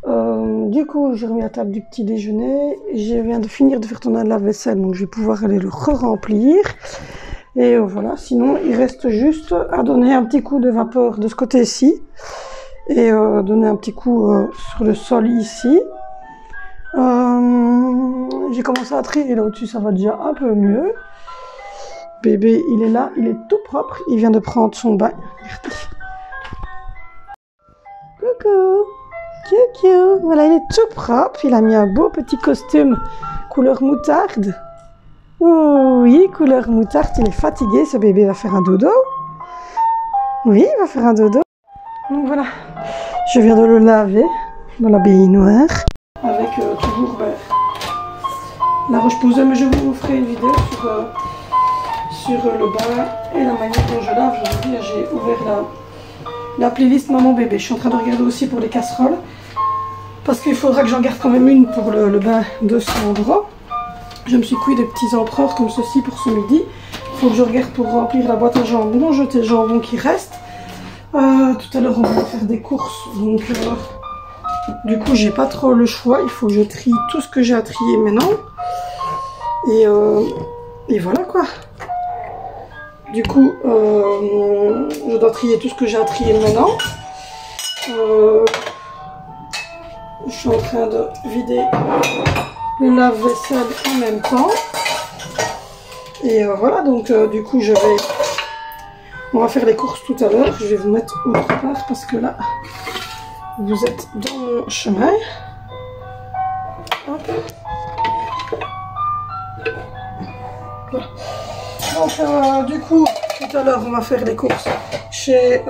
Du coup, j'ai remis la table du petit déjeuner. Je viens de finir de faire tourner la vaisselle, donc je vais pouvoir aller le re-remplir. Et voilà, sinon, il reste juste à donner un petit coup de vapeur de ce côté-ci. Et donner un petit coup sur le sol ici. J'ai commencé à trier là au-dessus, ça va déjà un peu mieux. bébé, il est là, il est tout propre, il vient de prendre son bain. Regardez. Coucou, Kiou, voilà, il est tout propre, il a mis un beau petit costume couleur moutarde. Oh oui, couleur moutarde, il est fatigué, ce bébé va faire un dodo. Oui, il va faire un dodo. Donc voilà, je viens de le laver dans la baignoire avec toujours la roche-posée, mais je vous ferai une vidéo sur le bain et la manière dont je lave. Je vous dis, j'ai ouvert la playlist maman bébé. Je suis en train de regarder aussi pour les casseroles parce qu'il faudra que j'en garde quand même une pour le bain de Sandra. Je me suis cuit des petits empereurs comme ceci pour ce midi. Il faut que je regarde pour remplir la boîte à jambon, jeter le jambon qui reste. Tout à l'heure on va faire des courses, donc du coup j'ai pas trop le choix. Il faut que je trie tout ce que j'ai à trier maintenant. Et voilà quoi. Du coup, je dois trier tout ce que j'ai à trier maintenant. Je suis en train de vider le lave-vaisselle en même temps. Et voilà, donc du coup, on va faire les courses tout à l'heure. Je vais vous mettre autre part parce que là, vous êtes dans mon chemin. Hop. Voilà. Donc du coup, tout à l'heure, on va faire les courses chez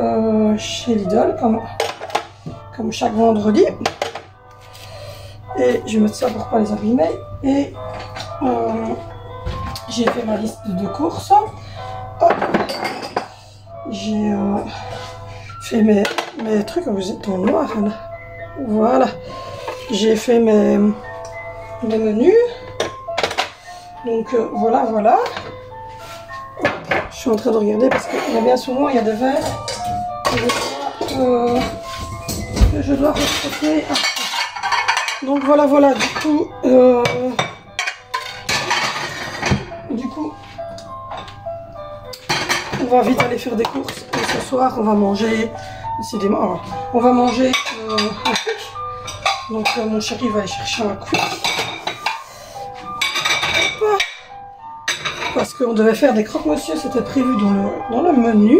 Lidl, comme chaque vendredi. Et je vais mettre ça pour pas les abîmer. Et j'ai fait ma liste de courses. J'ai fait mes trucs. Vous êtes dans le noir là. Voilà. J'ai fait mes menus. Donc voilà. Je suis en train de regarder parce qu'il y a bien souvent il y a des verres que je dois restocker. Donc voilà, du coup, on va vite aller faire des courses. Et ce soir, on va manger, décidément, on va manger un quick. Donc mon chéri va aller chercher un quick. Parce qu'on devait faire des croque-monsieur, c'était prévu dans le menu.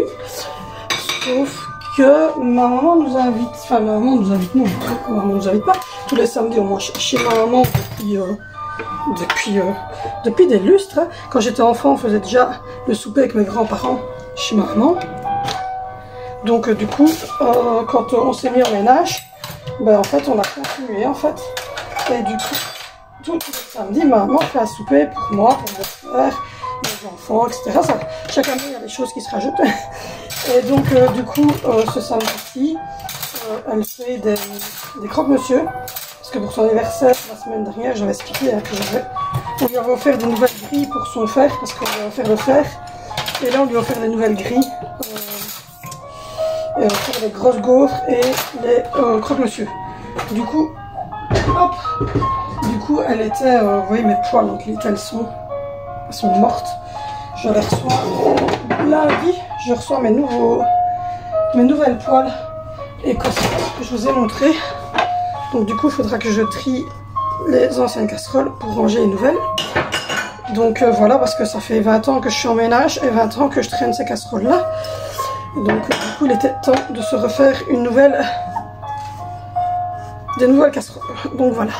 Sauf que ma maman nous invite, enfin ma maman nous invite, non, ma maman nous invite pas. Tous les samedis on mange chez ma maman depuis des lustres. Quand j'étais enfant, on faisait déjà le souper avec mes grands-parents chez ma maman. Donc du coup, quand on s'est mis en ménage, ben en fait on a continué en fait. Et du coup, tous les samedis, ma maman fait un souper pour moi, pour mon frère, mes enfants, etc. Ça, chaque année il y a des choses qui se rajoutent. Et donc du coup, ce samedi-ci, elle fait des croque-monsieur. Parce que pour son anniversaire, la semaine dernière, j'avais expliqué on lui avait offert des nouvelles grilles pour son fer, parce qu'on lui a offert le fer. Et là, on lui a offert des nouvelles grilles. Pour les grosses gaufres et les croque-monsieur. Du coup, hop. Du coup, elle était, vous voyez mes poils, donc elles sont mortes. Je les reçois lundi. Je reçois mes nouvelles poils écossaises que je vous ai montré. Donc du coup, il faudra que je trie les anciennes casseroles pour ranger les nouvelles. Donc voilà, parce que ça fait 20 ans que je suis en ménage et 20 ans que je traîne ces casseroles-là. Donc du coup, il était temps de se refaire des nouvelles casseroles. Donc voilà.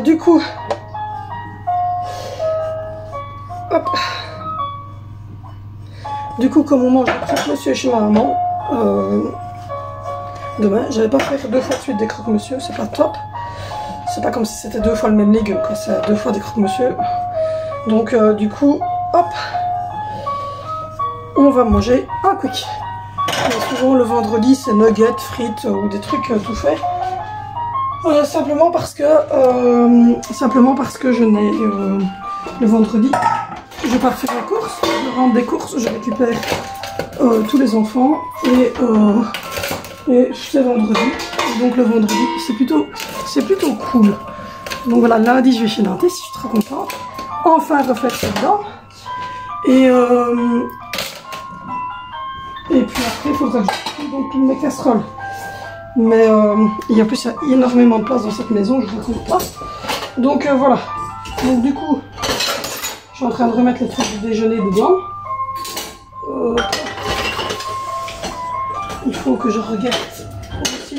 Du coup, hop. Du coup, comme on mange des croque-monsieur chez ma maman, demain, j'allais pas faire 2 fois de suite des croque-monsieur, c'est pas top. C'est pas comme si c'était 2 fois le même légume, quoi. C'est 2 fois des croque-monsieur. Donc du coup, hop, on va manger un quick. Et souvent le vendredi, c'est nuggets, frites ou des trucs tout faits. Simplement parce que je n'ai le vendredi, je pars faire la course, je rentre des courses, je récupère tous les enfants et c'est vendredi. Donc le vendredi, c'est plutôt cool. Donc voilà, lundi je vais chez le dentiste, je suis trop contente. Enfin refaire ses dents. Et puis après, il faudra que je trie donc toutes mes casseroles. Mais il y a plus énormément de place dans cette maison, je ne vous raconte pas. Donc voilà. Donc du coup, Je suis en train de remettre le truc du déjeuner dedans. Il faut que je regarde aussi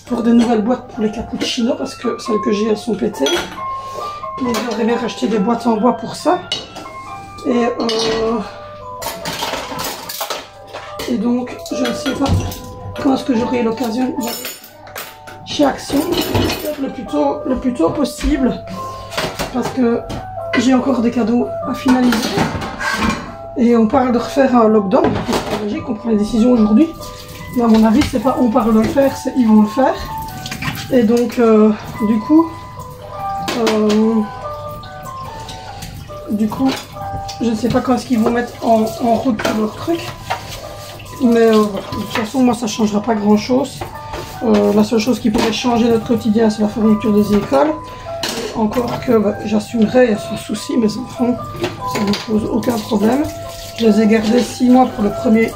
pour des nouvelles boîtes pour les cappuccinos parce que celles que j'ai elles sont pétées. Donc j'aurais bien racheté des boîtes en bois pour ça. Et donc je ne sais pas quand est-ce que j'aurai l'occasion chez Action, le plus tôt possible parce que j'ai encore des cadeaux à finaliser. Et on parle de refaire un lockdown. C'est logique, on prend les décisions aujourd'hui. Mais à mon avis, c'est pas on parle de le faire, c'est ils vont le faire. Et donc, du coup, je ne sais pas quand est-ce qu'ils vont mettre en route tout leur truc. Mais voilà. De toute façon, moi, ça ne changera pas grand-chose. La seule chose qui pourrait changer notre quotidien, c'est la fermeture des écoles. Encore que j'assumerai sans souci mes enfants, ça ne me pose aucun problème. Je les ai gardés 6 mois pour le premier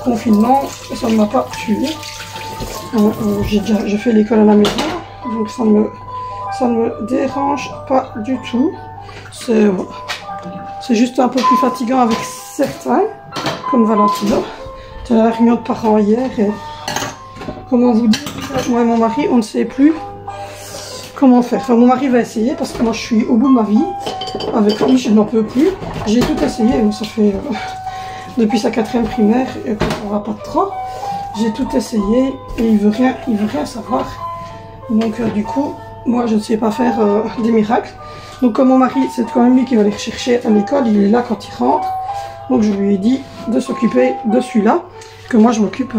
confinement et ça ne m'a pas tué. J'ai fait l'école à la maison, donc ça ne me dérange pas du tout. C'est juste un peu plus fatigant avec certains, comme Valentino. C'était la réunion de parents hier et comment vous dire, moi et mon mari, on ne sait plus comment faire. Enfin, mon mari va essayer parce que moi je suis au bout de ma vie. Avec lui, je n'en peux plus. J'ai tout essayé, ça fait depuis sa 4e primaire et qu'on ne pourra pas trop. J'ai tout essayé et il veut rien savoir. Donc du coup, moi je ne sais pas faire des miracles. Donc comme mon mari, c'est quand même lui qui va les rechercher à l'école, il est là quand il rentre. Donc je lui ai dit de s'occuper de celui-là, que moi je m'occupe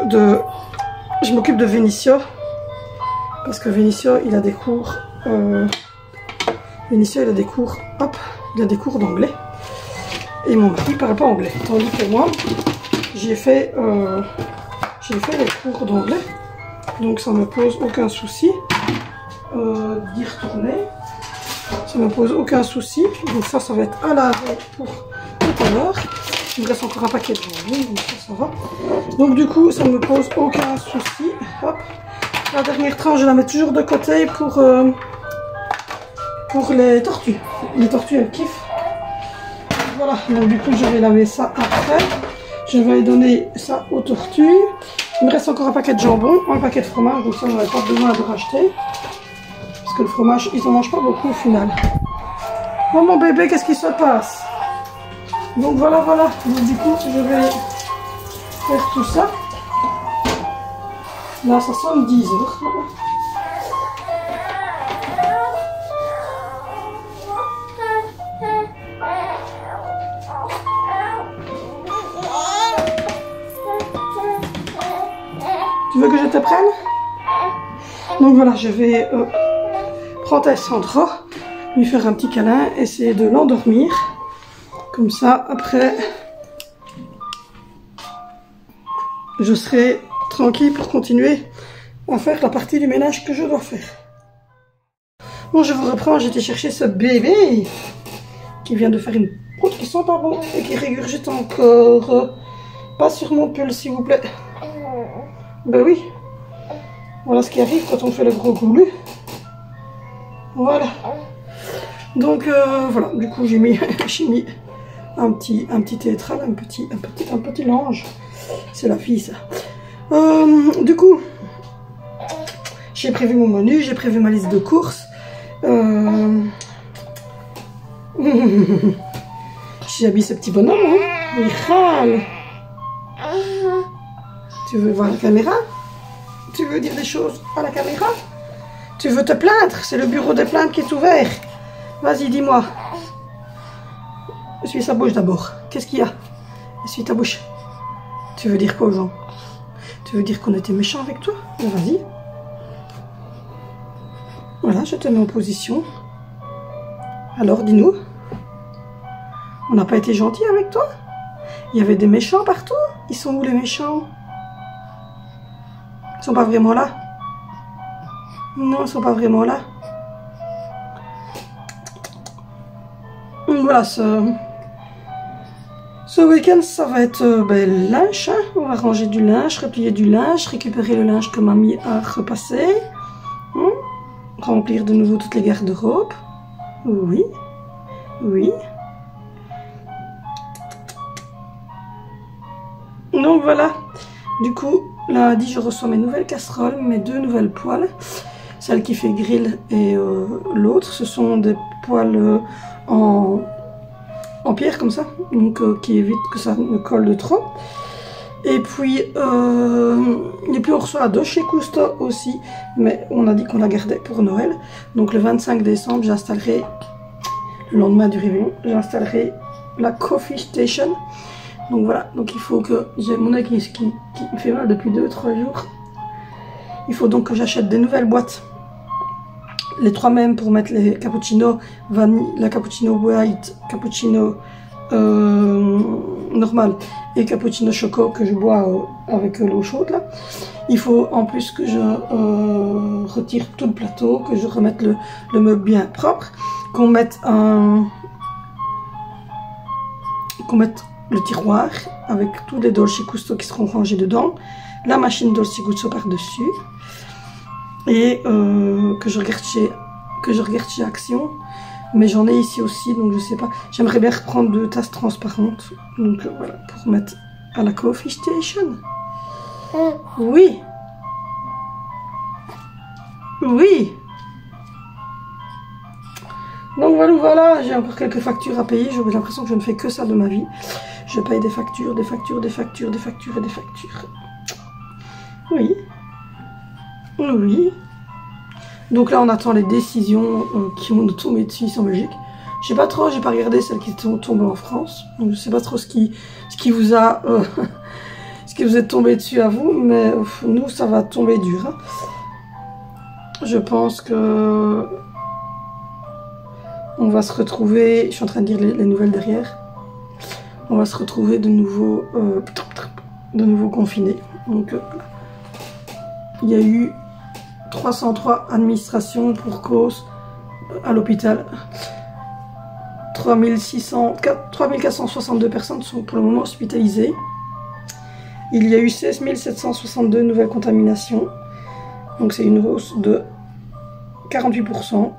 de Vénicio. Parce que Vénicio, il a des cours... Vénicio, il a des cours... Hop, il a des cours d'anglais. Et mon mari ne parle pas anglais. Tandis que moi, j'ai fait les cours d'anglais. Donc ça ne me pose aucun souci d'y retourner. Ça ne me pose aucun souci. Donc ça va être à l'arrêt pour tout à l'heure. Il me reste encore un paquet de jambon, donc ça va. Donc du coup, ça ne me pose aucun souci. Hop. La dernière tranche, je la mets toujours de côté pour les tortues. Les tortues, elles kiffent. Voilà, donc du coup, je vais laver ça après. Je vais donner ça aux tortues. Il me reste encore un paquet de jambon, un paquet de fromage, donc ça, on n'aurait pas besoin de racheter. Parce que le fromage, ils n'en mangent pas beaucoup au final. Oh mon bébé, qu'est-ce qui se passe? Donc voilà. Donc du coup, je vais faire tout ça. Là, ça sonne 10 heures. Tu veux que je te prenne? Donc voilà, je vais prendre Alessandra, lui faire un petit câlin, essayer de l'endormir. Comme ça, après, je serai tranquille pour continuer à faire la partie du ménage que je dois faire. Bon, je vous reprends, j'ai été chercher ce bébé qui vient de faire une proute qui sent pas bon et qui régurgite encore. Pas sur mon pull, s'il vous plaît. Ben oui. Voilà ce qui arrive quand on fait le gros goulu. Voilà. Donc voilà, du coup j'ai mis un petit tétral, un petit linge. C'est la fille ça. Du coup, j'ai prévu mon menu, j'ai prévu ma liste de courses. J'ai habillé ce petit bonhomme, hein. Il râle. Tu veux voir la caméra? Tu veux dire des choses à la caméra? Tu veux te plaindre? C'est le bureau des plaintes qui est ouvert. Vas-y, dis-moi. Essuie sa bouche d'abord. Qu'est-ce qu'il y a? Essuie ta bouche. Tu veux dire quoi aux gens? Tu veux dire qu'on était méchants avec toi? Vas-y. Voilà, je te mets en position. Alors, dis-nous. On n'a pas été gentils avec toi? Il y avait des méchants partout? Ils sont où les méchants? Ils sont pas vraiment là? Non, ils sont pas vraiment là. Voilà, ce week-end, ça va être linge. Hein. On va ranger du linge, replier du linge, récupérer le linge que mamie a repassé. remplir de nouveau toutes les garde-robes. Oui, oui. Donc voilà, du coup, lundi, je reçois mes nouvelles casseroles, mes 2 nouvelles poêles. Celle qui fait grill et l'autre, ce sont des poêles en pierre comme ça, donc qui évite que ça ne colle de trop. Et puis on reçoit la Dolce Gusto aussi, mais on a dit qu'on la gardait pour Noël. Donc le 25 décembre, j'installerai, le lendemain du réveillon, j'installerai la Coffee Station. Donc voilà, donc il faut que j'ai mon œil qui me fait mal depuis 2-3 jours. Il faut donc que j'achète des nouvelles boîtes. Les 3 mêmes pour mettre les cappuccinos vanille, la cappuccino white, cappuccino normal et cappuccino choco que je bois avec l'eau chaude là. Il faut en plus que je retire tout le plateau, que je remette le meuble bien propre, qu'on mette le tiroir avec tous les Dolce Gusto qui seront rangés dedans, la machine Dolce Gusto par-dessus, et que je regarde chez Action, mais j'en ai ici aussi, donc je sais pas. J'aimerais bien reprendre 2 tasses transparentes, donc voilà, pour mettre à la Coffee Station. Oui. Oui. Donc voilà, j'ai encore quelques factures à payer. J'ai l'impression que je ne fais que ça de ma vie. Je paye des factures, des factures, des factures, des factures et des factures. Oui. Oui. Donc là, on attend les décisions qui vont nous tomber dessus ici en Belgique. Je sais pas trop, j'ai pas regardé celles qui sont tombées en France. Donc je sais pas trop ce qui vous a... ce qui vous est tombé dessus à vous, mais nous, ça va tomber dur. Hein. Je pense que... on va se retrouver... Je suis en train de dire les nouvelles derrière. On va se retrouver de nouveau confinés. Donc, il y a eu 303 administrations pour cause à l'hôpital. 3462 personnes sont pour le moment hospitalisées. Il y a eu 16 762 nouvelles contaminations. Donc c'est une hausse de 48%.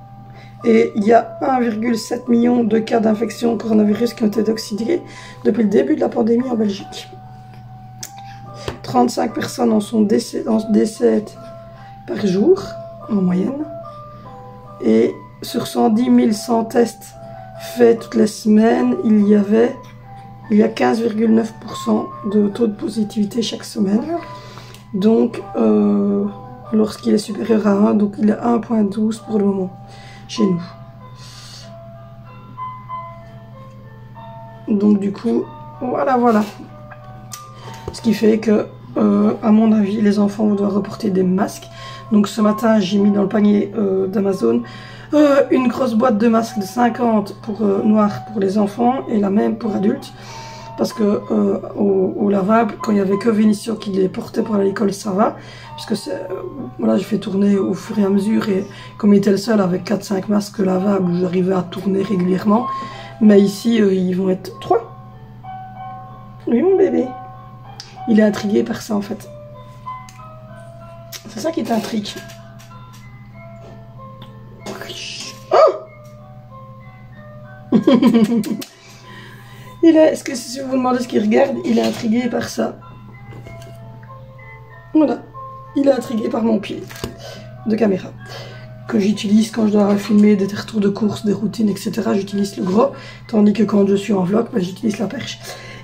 Et il y a 1,7 million de cas d'infection au coronavirus qui ont été décidés depuis le début de la pandémie en Belgique. 35 personnes en sont décèdent par jour, en moyenne. Et sur 110 100 tests faits toutes les semaines, il y a 15,9% de taux de positivité chaque semaine. Donc, lorsqu'il est supérieur à 1, donc il est 1,12 pour le moment, chez nous. Donc du coup, voilà. Ce qui fait que, à mon avis, les enfants vont devoir reporter des masques. Donc ce matin, j'ai mis dans le panier d'Amazon une grosse boîte de masques de 50 noirs pour les enfants et la même pour adultes. Parce que au lavable, quand il n'y avait que Vénition qui les portait pour aller à l'école, ça va. Parce que voilà, j'ai fait tourner au fur et à mesure et comme il était le seul avec 4-5 masques lavables, j'arrivais à tourner régulièrement. Mais ici, ils vont être 3. Oui, mon bébé. Il est intrigué par ça en fait. C'est ça qui t'intrigue. Oh est-ce que si vous vous demandez ce qu'il regarde, il est intrigué par ça. Voilà. Il est intrigué par mon pied de caméra. Que j'utilise quand je dois filmer des retours de course, des routines, etc. J'utilise le gros. Tandis que quand je suis en vlog, ben, j'utilise la perche.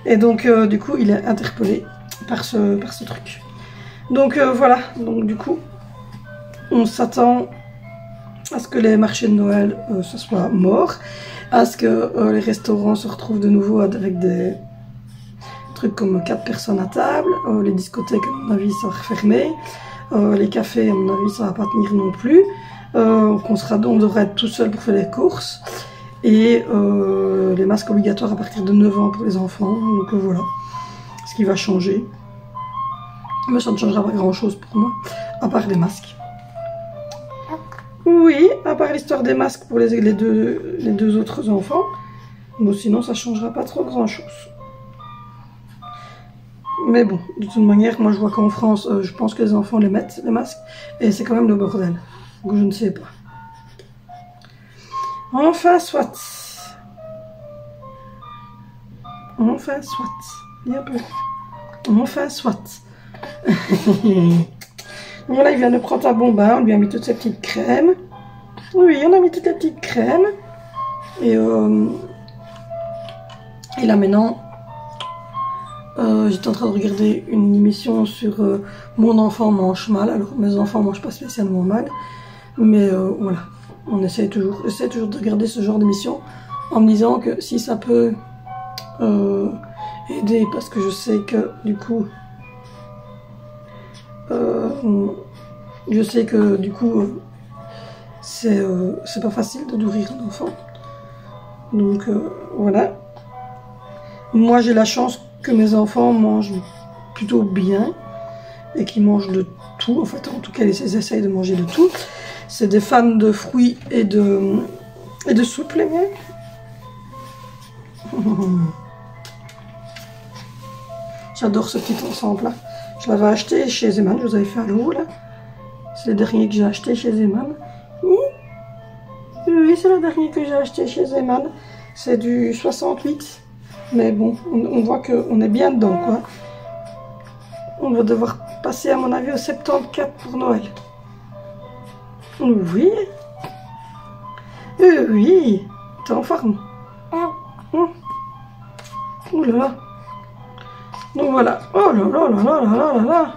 Et donc, du coup, il est interpellé par ce truc. Donc, voilà. Donc, du coup, on s'attend à ce que les marchés de Noël, ce soit mort. À ce que les restaurants se retrouvent de nouveau avec des trucs comme 4 personnes à table. Les discothèques, à mon avis, ça va refermer. Les cafés, à mon avis, ça va pas tenir non plus. On devrait être tout seul pour faire les courses. Et les masques obligatoires à partir de 9 ans pour les enfants. Donc voilà ce qui va changer. Mais ça ne changera pas grand chose pour moi, à part les masques. Oui, à part l'histoire des masques pour les deux autres enfants. Mais sinon, ça ne changera pas trop grand chose. Mais bon, de toute manière, moi je vois qu'en France, je pense que les enfants les mettent, les masques. Et c'est quand même le bordel. Donc je ne sais pas. Enfin, soit. Enfin, soit. Viens un peu. Enfin, soit. Voilà, il vient de prendre un bon bain. On lui a mis toutes ses petites crèmes. Oui, on a mis toutes les petites crèmes. Et là, maintenant, j'étais en train de regarder une émission sur Mon enfant mange mal. Alors, mes enfants mangent pas spécialement mal. Mais voilà, on essaie toujours de regarder ce genre d'émission en me disant que si ça peut aider, parce que je sais que du coup, c'est pas facile de nourrir un enfant. Donc voilà. Moi j'ai la chance que mes enfants mangent plutôt bien et qu'ils mangent de tout. En fait, en tout cas, ils essayent de manger de tout. C'est des fans de fruits et de soupe, les miens. J'adore ce petit ensemble là. Je l'avais acheté chez Zeman, je vous avais fait à l'eau là. C'est le dernier que j'ai acheté chez Zeman. Oui, c'est le dernier que j'ai acheté chez Zeman. C'est du 68. Mais bon, on voit qu'on est bien dedans quoi. On va devoir passer à mon avis au 74 pour Noël. Oui. Oui. T'es en forme. Ouh là là. Donc voilà. Oh là là là là là là là.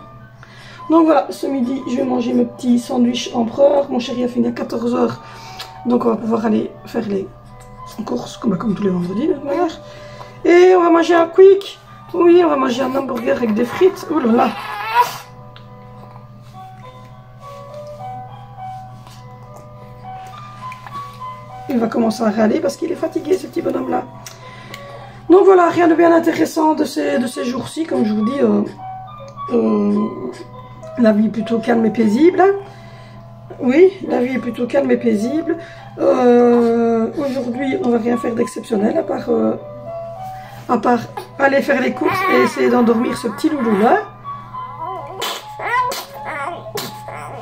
Donc voilà, ce midi, je vais manger mes petits sandwichs empereur. Mon chéri a fini à 14 h. Donc on va pouvoir aller faire les courses, comme tous les vendredis de toute manière. Et on va manger un quick. Oui, on va manger un hamburger avec des frites. Oh là là. Il va commencer à râler parce qu'il est fatigué, ce petit bonhomme-là. Donc voilà, rien de bien intéressant de ces jours-ci, comme je vous dis. La vie est plutôt calme et paisible. Oui, la vie est plutôt calme et paisible. Aujourd'hui, on va rien faire d'exceptionnel, à part aller faire les courses et essayer d'endormir ce petit loulou-là.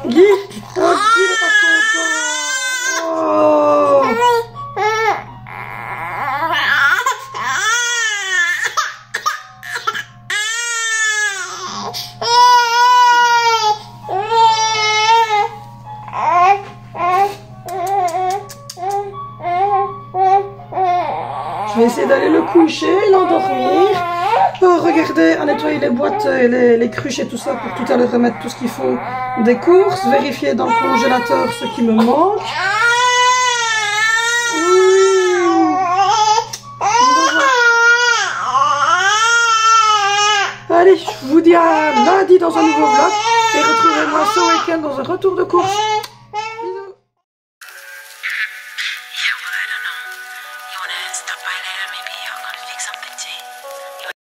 Guy, oh, Guy n'est pas content. Oh. Je vais essayer d'aller le coucher, l'endormir, regarder, à nettoyer les boîtes, les cruches et tout ça pour tout à l'heure remettre tout ce qu'il faut des courses, vérifier dans le congélateur ce qui me manque. Allez, je vous dis à lundi dans un nouveau vlog et retrouvez-moi ce week-end dans un retour de course.